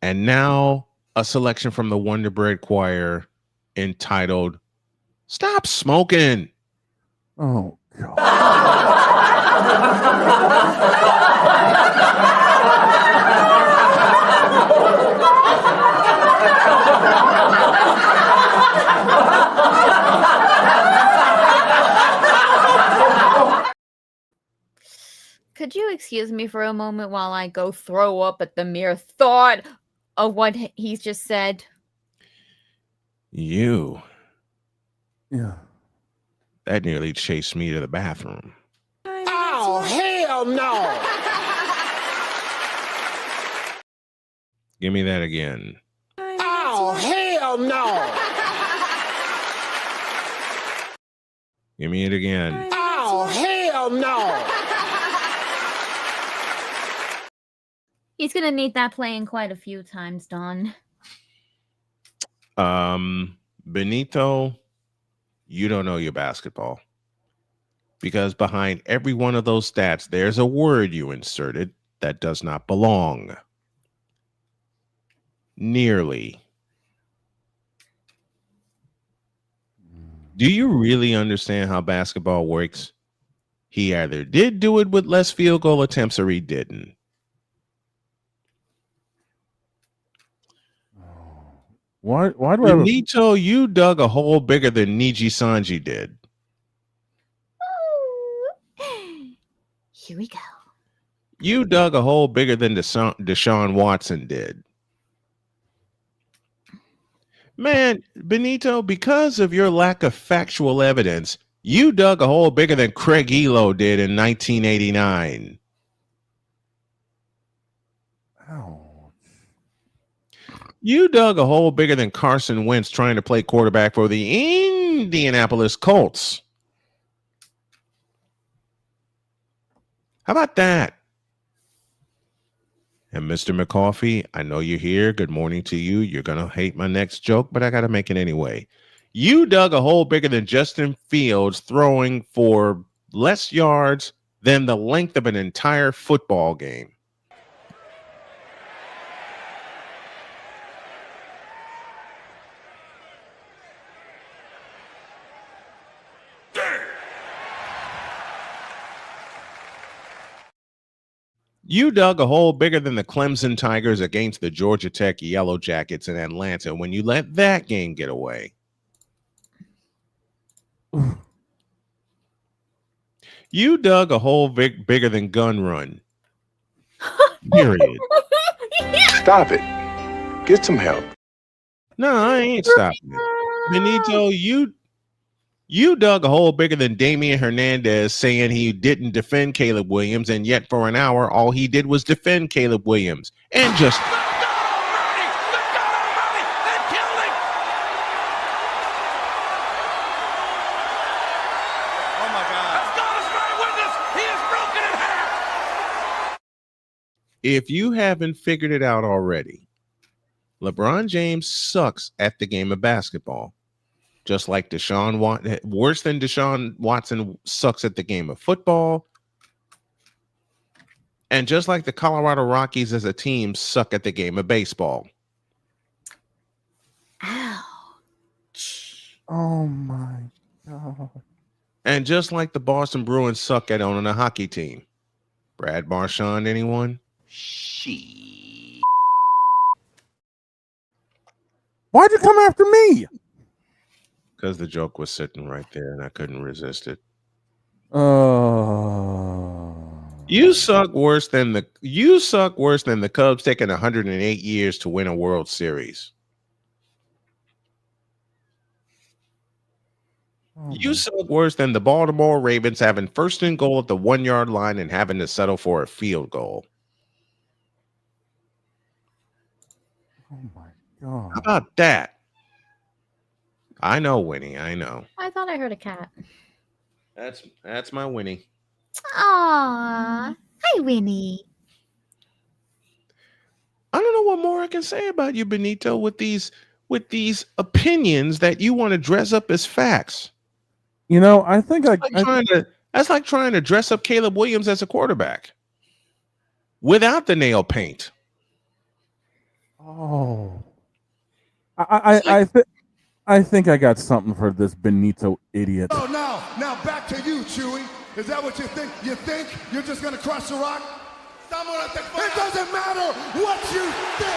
And now a selection from the Wonder Bread Choir entitled Stop Smoking. Oh, God. Could you excuse me for a moment while I go throw up at the mere thought of what he's just said? You. Yeah. That nearly chased me to the bathroom. Oh, hell no! Give me that again. Oh, hell no! Give me it again. Oh, hell no! He's going to need that playing quite a few times, Don. Benito, you don't know your basketball. Because behind every one of those stats, there's a word you inserted that does not belong. Nearly. Do you really understand how basketball works? He either did do it with less field goal attempts or he didn't. Why do I Benito, you dug a hole bigger than Niji Sanji did. Here we go. You dug a hole bigger than Deshaun Watson did. Man, Benito, because of your lack of factual evidence, you dug a hole bigger than Craig Elo did in 1989. Ouch. You dug a hole bigger than Carson Wentz trying to play quarterback for the Indianapolis Colts. How about that? And Mr. McCoffey, I know you're here. Good morning to you. You're going to hate my next joke, but I got to make it anyway. You dug a hole bigger than Justin Fields throwing for less yards than the length of an entire football game. You dug a hole bigger than the Clemson Tigers against the Georgia Tech Yellow Jackets in Atlanta when you let that game get away. You dug a hole bigger than Gun Run. Period. Stop it. Get some help. No, I ain't stopping it. Benito, you dug a hole bigger than Damian Hernandez saying he didn't defend Caleb Williams, and yet for an hour, all he did was defend Caleb Williams. And just... If you haven't figured it out already, LeBron James sucks at the game of basketball. Just like worse than Deshaun Watson sucks at the game of football. And just like the Colorado Rockies as a team suck at the game of baseball. Ouch. Oh my God. And just like the Boston Bruins suck at owning a hockey team. Brad Marchand, anyone? Why'd you come after me? Because the joke was sitting right there and I couldn't resist it. You suck worse than the Cubs taking 108 years to win a World Series. You suck worse than the Baltimore Ravens having first and goal at the 1 yard line and having to settle for a field goal. Oh my God. How about that? I know, Winnie. I know. I thought I heard a cat. That's my Winnie. Aw. Hi, Winnie. I don't know what more I can say about you, Benito, with these opinions that you want to dress up as facts. You know, I think that's like trying to dress up Caleb Williams as a quarterback without the nail paint. Oh. I think I got something for this Benito idiot. Oh, now back to you, Chewy. Is that what you think? You think you're just gonna crush the rock? It doesn't matter what you think.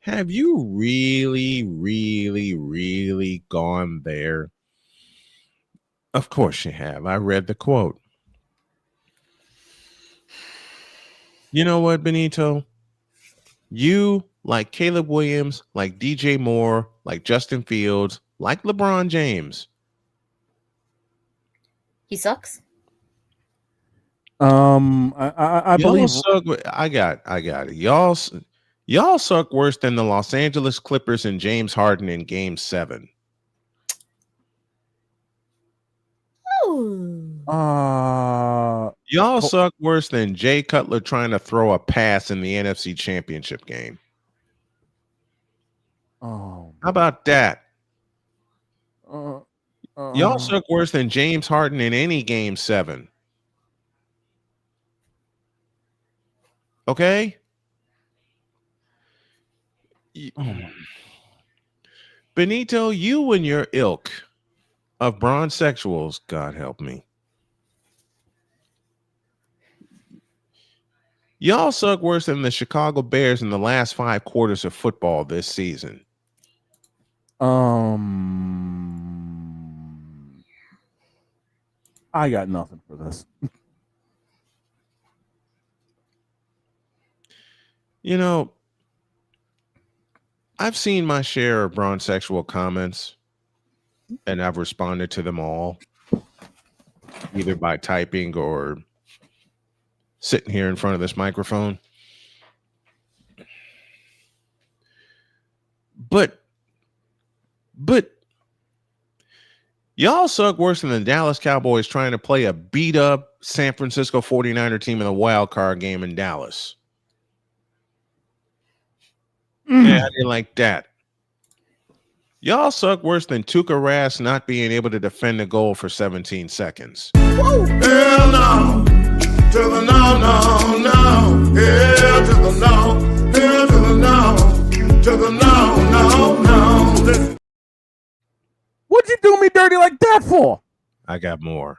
Have you really, really, really gone there? Of course you have. I read the quote. You know what, Benito? You, like Caleb Williams, like DJ Moore, like Justin Fields, like LeBron James. He sucks. I believe I got it. Y'all suck worse than the Los Angeles Clippers and James Harden in Game 7. Y'all suck worse than Jay Cutler trying to throw a pass in the NFC Championship game. Oh, how about that? Y'all suck worse than James Harden in any Game 7. Okay? Benito, you and your ilk of bronzexuals, God help me. Y'all suck worse than the Chicago Bears in the last 5 quarters of football this season. I got nothing for this. You know, I've seen my share of bronzexual comments, and I've responded to them all, either by typing or sitting here in front of this microphone. But y'all suck worse than the Dallas Cowboys trying to play a beat up San Francisco 49er team in a wild card game in Dallas. Yeah, I didn't like that. Y'all suck worse than Tuukka Rask not being able to defend a goal for 17 seconds. Hell no. To the no, no, no. Hell to the no. Hell to the no. To the no, no, no. Listen. What'd you do me dirty like that for? I got more.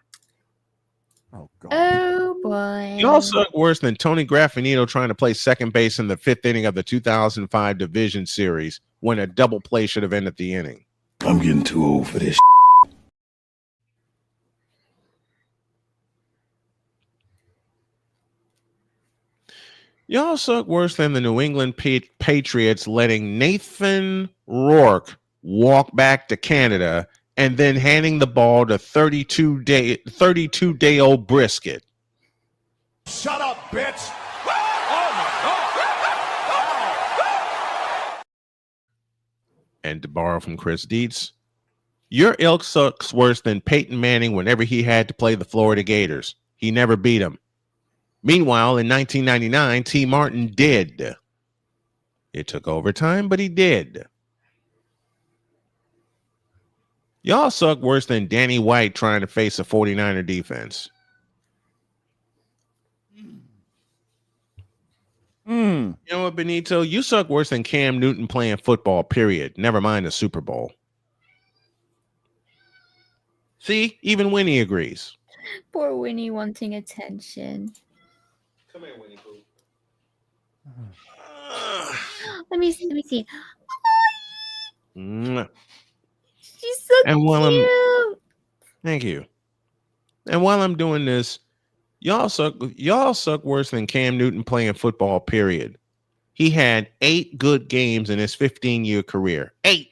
Oh, God. Oh, boy. Y'all suck worse than Tony Graffinito trying to play second base in the 5th inning of the 2005 Division Series when a double play should have ended the inning. I'm getting too old for this. Y'all suck worse than the New England Patriots letting Nathan Rourke walk back to Canada and then handing the ball to 32-day-old Brisket. Shut up, bitch. And to borrow from Chris Dietz, your ilk sucks worse than Peyton Manning whenever he had to play the Florida Gators. He never beat them. Meanwhile, in 1999, T. Martin did. It took overtime, but he did. Y'all suck worse than Danny White trying to face a 49er defense. You know what, Benito? You suck worse than Cam Newton playing football, period. Never mind the Super Bowl. See, even Winnie agrees. Poor Winnie wanting attention. Come here, Winnie Pooh. Let me see. She's so And while cute. Thank you. And while I'm doing this, y'all suck worse than Cam Newton playing football, period. He had 8 good games in his 15-year career. 8.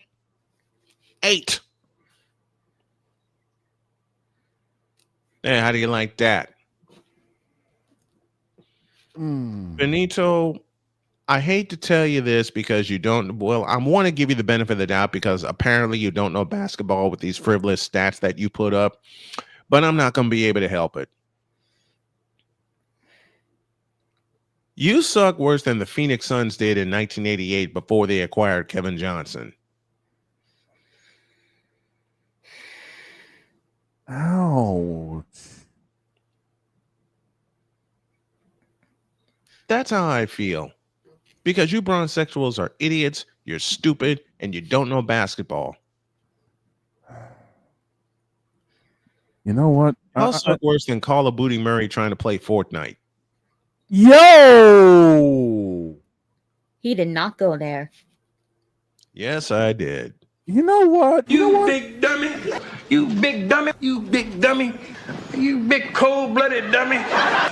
Yeah, how do you like that? Benito, I hate to tell you this because you don't, well, I want to give you the benefit of the doubt because apparently you don't know basketball with these frivolous stats that you put up, but I'm not going to be able to help it. You suck worse than the Phoenix Suns did in 1988 before they acquired Kevin Johnson. Ouch. That's how I feel. Because you bronsexuals are idiots, you're stupid, and you don't know basketball. You know what? Y'all suck worse than Call of Booty Murray trying to play Fortnite. Yo! He did not go there. Yes, I did. You know what? You big dummy. You big dummy. You big dummy. You big cold-blooded dummy.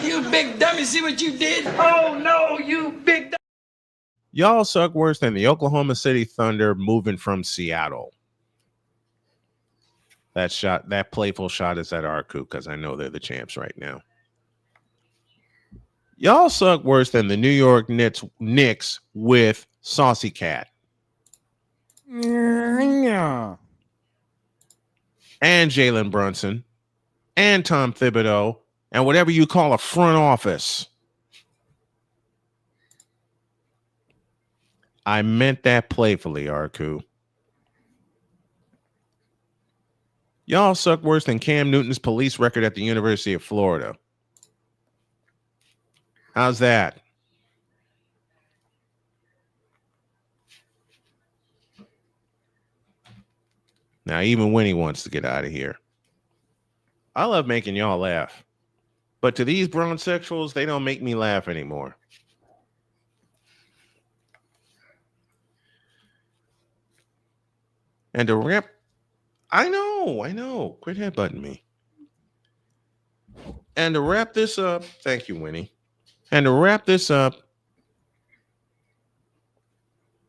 You big dummy. See what you did? Oh, no, you big dummy. Y'all suck worse than the Oklahoma City Thunder moving from Seattle. That playful shot is at Arku because I know they're the champs right now. Y'all suck worse than the New York Knicks with Saucy Cat. Yeah. And Jalen Brunson. And Tom Thibodeau. And whatever you call a front office. I meant that playfully, Arku. Y'all suck worse than Cam Newton's police record at the University of Florida. How's that? Now, even Winnie wants to get out of here. I love making y'all laugh. But to these bronsexuals, they don't make me laugh anymore. And to wrap, I know. Quit headbutting me. And to wrap this up, thank you, Winnie. And to wrap this up,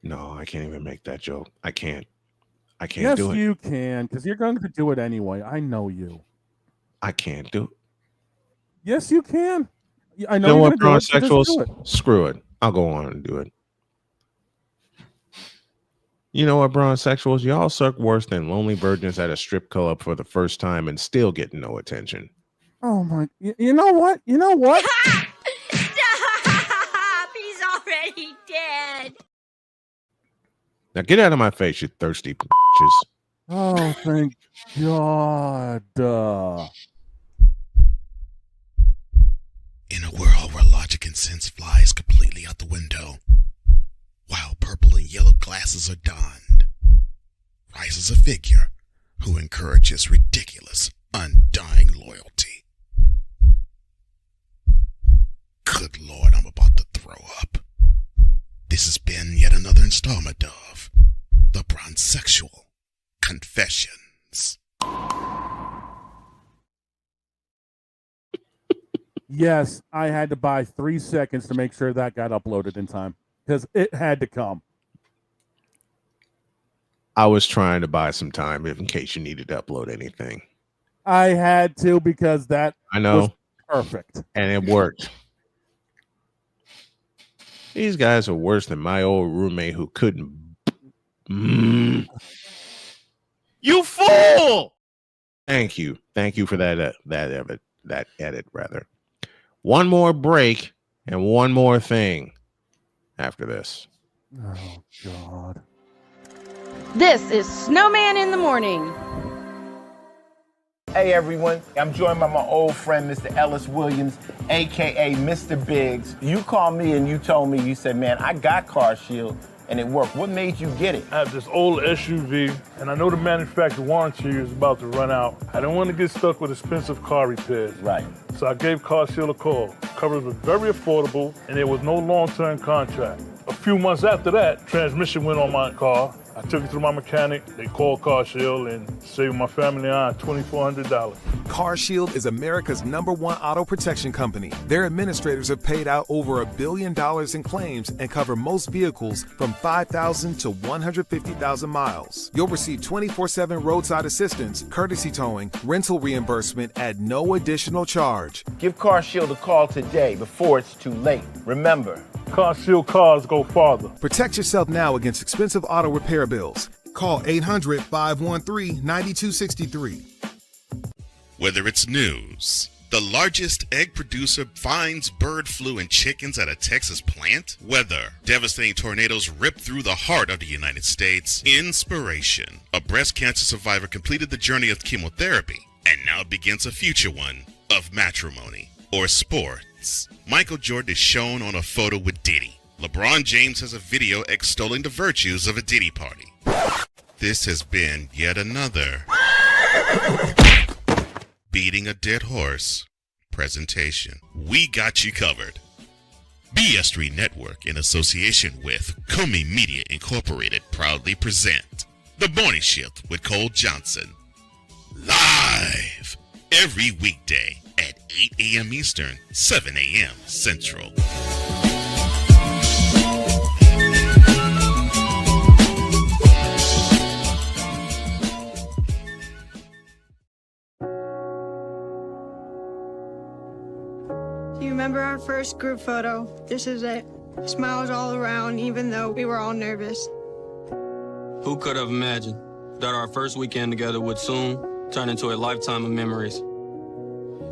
no, I can't even make that joke. I can't do it. Yes, you can, because you're going to do it anyway. I know you. I can't do it. Yes, you can. I know You know you're what, gonna do it, so just bronsexuals? do it. Screw it. I'll go on and do it. You know what, bronsexuals? Y'all suck worse than lonely virgins at a strip club for the first time and still get no attention. Oh my! You know what? You know what? Stop! He's already dead. Now get out of my face, you thirsty bitches. Oh, thank God. In a world where logic and sense flies completely out the window, while purple and yellow glasses are donned, rises a figure who encourages ridiculous, undying loyalty. Good Lord, I'm about to throw up. This has been yet another installment of The Bronsexual Confessions. Yes, I had to buy 3 seconds to make sure that got uploaded in time because it had to come. I was trying to buy some time in case you needed to upload anything. I had to because that I know. was perfect. And it worked. These guys are worse than my old roommate who couldn't. You fool! Thank you. Thank you for that edit rather. One more break and one more thing after this. Oh, God. This is Snowman in the Morning. Hey everyone, I'm joined by my old friend, Mr. Ellis Williams, aka Mr. Biggs. You called me and you told me, you said, man, I got Car Shield and it worked. What made you get it? I have this old SUV, and I know the manufacturer warranty is about to run out. I didn't want to get stuck with expensive car repairs. Right. So I gave Car Shield a call. Coverage was very affordable, and there was no long-term contract. A few months after that, transmission went on my car. I took it to my mechanic. They called Car Shield and saved my family and I $2,400. CarShield is America's #1 auto protection company. Their administrators have paid out over $1 billion in claims and cover most vehicles from 5,000 to 150,000 miles. You'll receive 24/7 roadside assistance, courtesy towing, rental reimbursement at no additional charge. Give Car Shield a call today before it's too late. Remember, Car Shield cars go farther. Protect yourself now against expensive auto repair bills. Call 800-513-9263. Whether it's news, the largest egg producer finds bird flu in chickens at a Texas plant, weather, devastating tornadoes rip through the heart of the United States, inspiration, a breast cancer survivor completed the journey of chemotherapy and now begins a future one of matrimony or sports. Michael Jordan is shown on a photo with Diddy. LeBron James has a video extolling the virtues of a Diddy party. This has been yet another beating a dead horse presentation. We got you covered. BS3 Network, in association with Comey Media Incorporated, proudly present The Morning Shift with Cole Johnson. Live every weekday at 8 a.m. Eastern, 7 a.m. Central. Do you remember our first group photo? This is it. Smiles all around, even though we were all nervous. Who could have imagined that our first weekend together would soon turn into a lifetime of memories?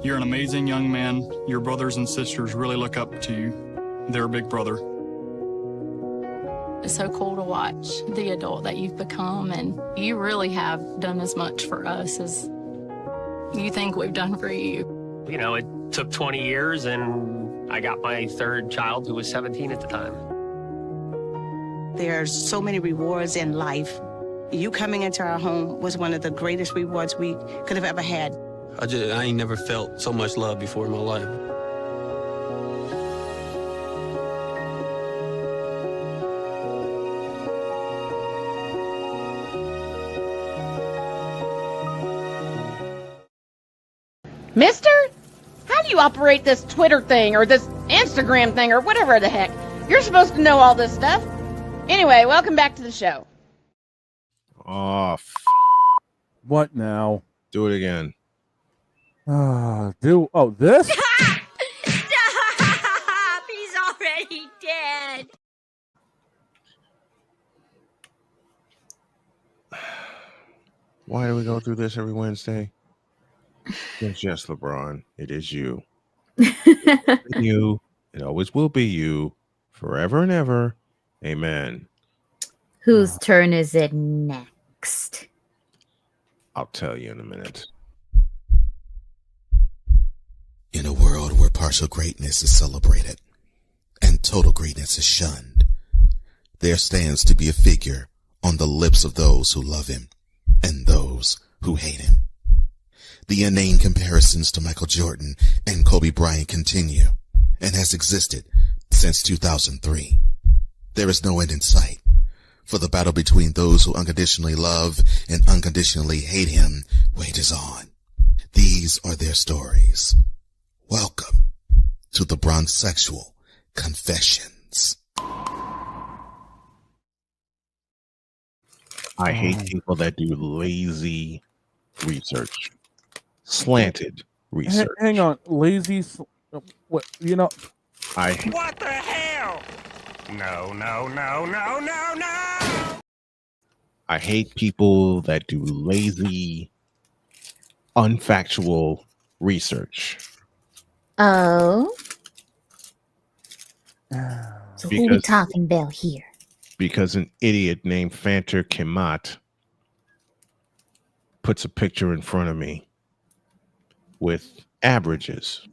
You're an amazing young man. Your brothers and sisters really look up to you. They're a big brother. It's so cool to watch the adult that you've become, and you really have done as much for us as you think we've done for you. You know, it took 20 years, and I got my third child who was 17 at the time. There's so many rewards in life. You coming into our home was one of the greatest rewards we could have ever had. I ain't never felt so much love before in my life. Mister? How do you operate this Twitter thing or this Instagram thing or whatever the heck? You're supposed to know all this stuff. Anyway, welcome back to the show. Oh, What now? do it again. This? Why do we go through this every Wednesday? It's just LeBron. It is you. You. It always will be you. Forever and ever. Amen. Whose turn is it next? I'll tell you in a minute. In a world where partial greatness is celebrated and total greatness is shunned, there stands to be a figure on the lips of those who love him and those who hate him. The inane comparisons to Michael Jordan and Kobe Bryant continue and has existed since 2003. There is no end in sight, for the battle between those who unconditionally love and unconditionally hate him wages on. These are their stories. Welcome to the Bronzexual Confessions. I hate people that do lazy research. Slanted research. Hang on. Lazy. What? You know. What the hell? No. I hate people that do lazy, unfactual research. Oh. So who we talking about here? Because an idiot named Fanter Kemat puts a picture in front of me with averages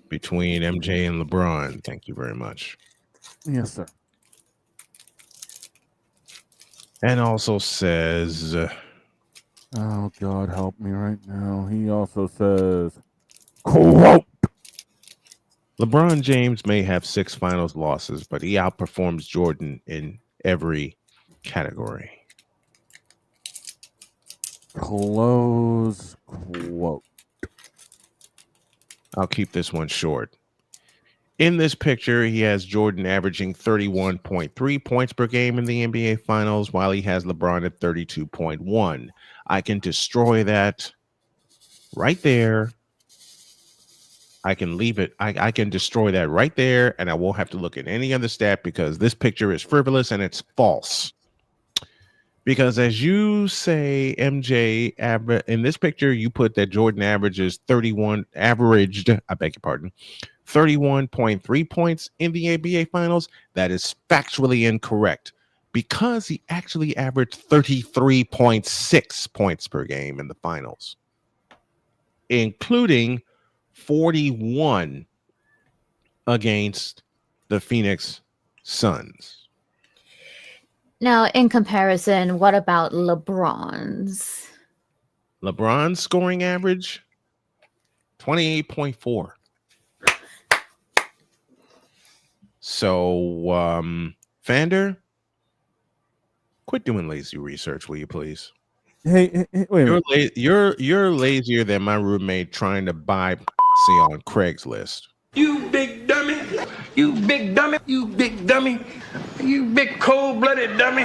between MJ and LeBron. Thank you very much. Yes, sir. And also says, oh, God, help me right now. He also says, quote, LeBron James may have 6 finals losses, but he outperforms Jordan in every category. Close quote. I'll keep this one short. In this picture, he has Jordan averaging 31.3 points per game in the NBA Finals, while he has LeBron at 32.1. I can destroy that right there. I can leave it. I can destroy that right there, and I won't have to look at any other stat because this picture is frivolous and it's false. Because as you say, MJ, in this picture, you put that Jordan averaged, I beg your pardon, 31.3 points in the NBA Finals. That is factually incorrect because he actually averaged 33.6 points per game in the Finals, including 41 against the Phoenix Suns. Now, in comparison, what about LeBron's? LeBron's scoring average, 28.4. So, Fander, quit doing lazy research, will you please? Hey, wait a minute. You're lazier than my roommate trying to buy on Craigslist. You big dummy. You big dummy. You big dummy. You big cold-blooded dummy.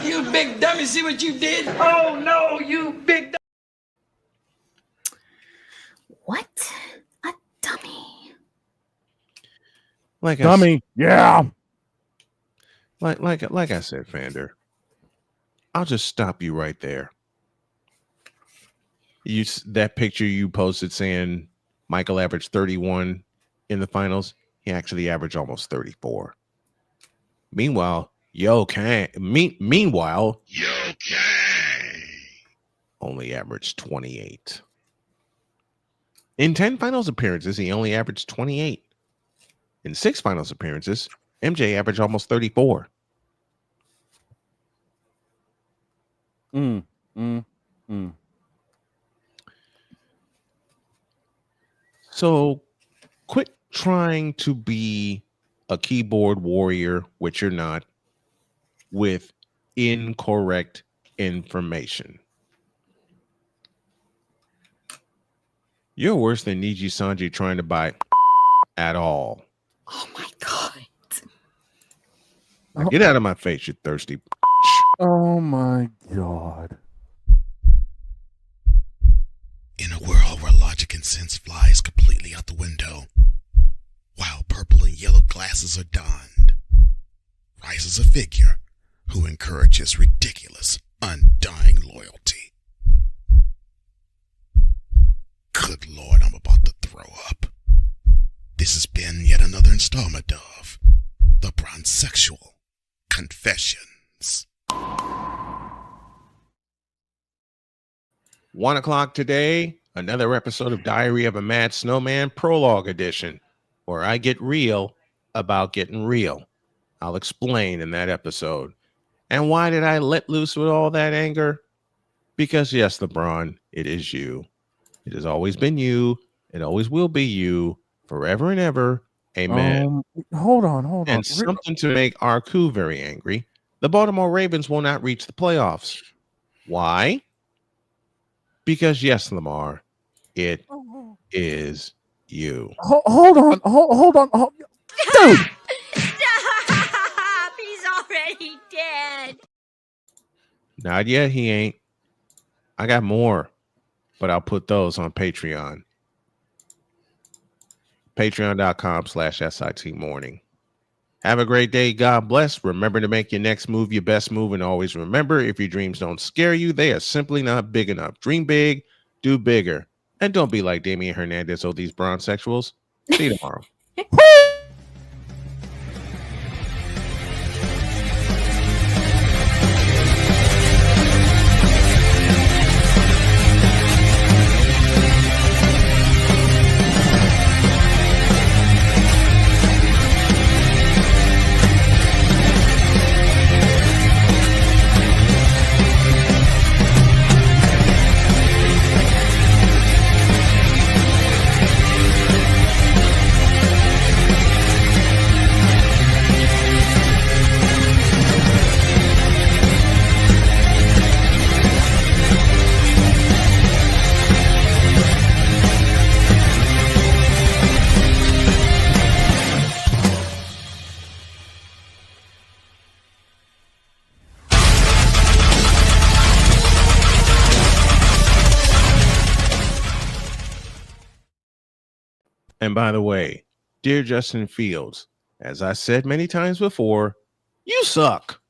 You big dummy. See what you did? Oh, no, you big dummy. What? A dummy. Like dummy. Yeah. Like I said, Fander, I'll just stop you right there. That picture you posted saying Michael averaged 31 in the Finals, he actually averaged almost 34. Meanwhile, Yo Kang only averaged 28. In 10 Finals appearances, he only averaged 28. In 6 Finals appearances, MJ averaged almost 34. So quit trying to be a keyboard warrior, which you're not, with incorrect information. You're worse than Niji Sanji trying to buy at all. Oh my God. Now get out of my face, you thirsty. Oh my God. In a world where logic and sense flies completely out the window, while purple and yellow glasses are donned, rises a figure who encourages ridiculous undying loyalty. Good Lord, I'm about to throw up. This has been yet another installment of The Bronzexual Confessions. 1 o'clock today, another episode of Diary of a Mad Snowman Prologue Edition, where I get real about getting real. I'll explain in that episode. And why did I let loose with all that anger? Because yes, LeBron, it is you. It has always been you. It always will be you, forever and ever. Amen. Hold on. And something to make Arku very angry. The Baltimore Ravens will not reach the playoffs. Why? Because yes, Lamar, it is you. Hold on. Dude. Stop! He's already dead. Not yet, he ain't. I got more, but I'll put those on Patreon. Patreon.com/SIT morning. Have a great day. God bless. Remember to make your next move your best move. And always remember, if your dreams don't scare you, they are simply not big enough. Dream big, do bigger. And don't be like Damian Hernandez or these bronzexuals. See you tomorrow. And by the way, dear Justin Fields, as I said many times before, you suck.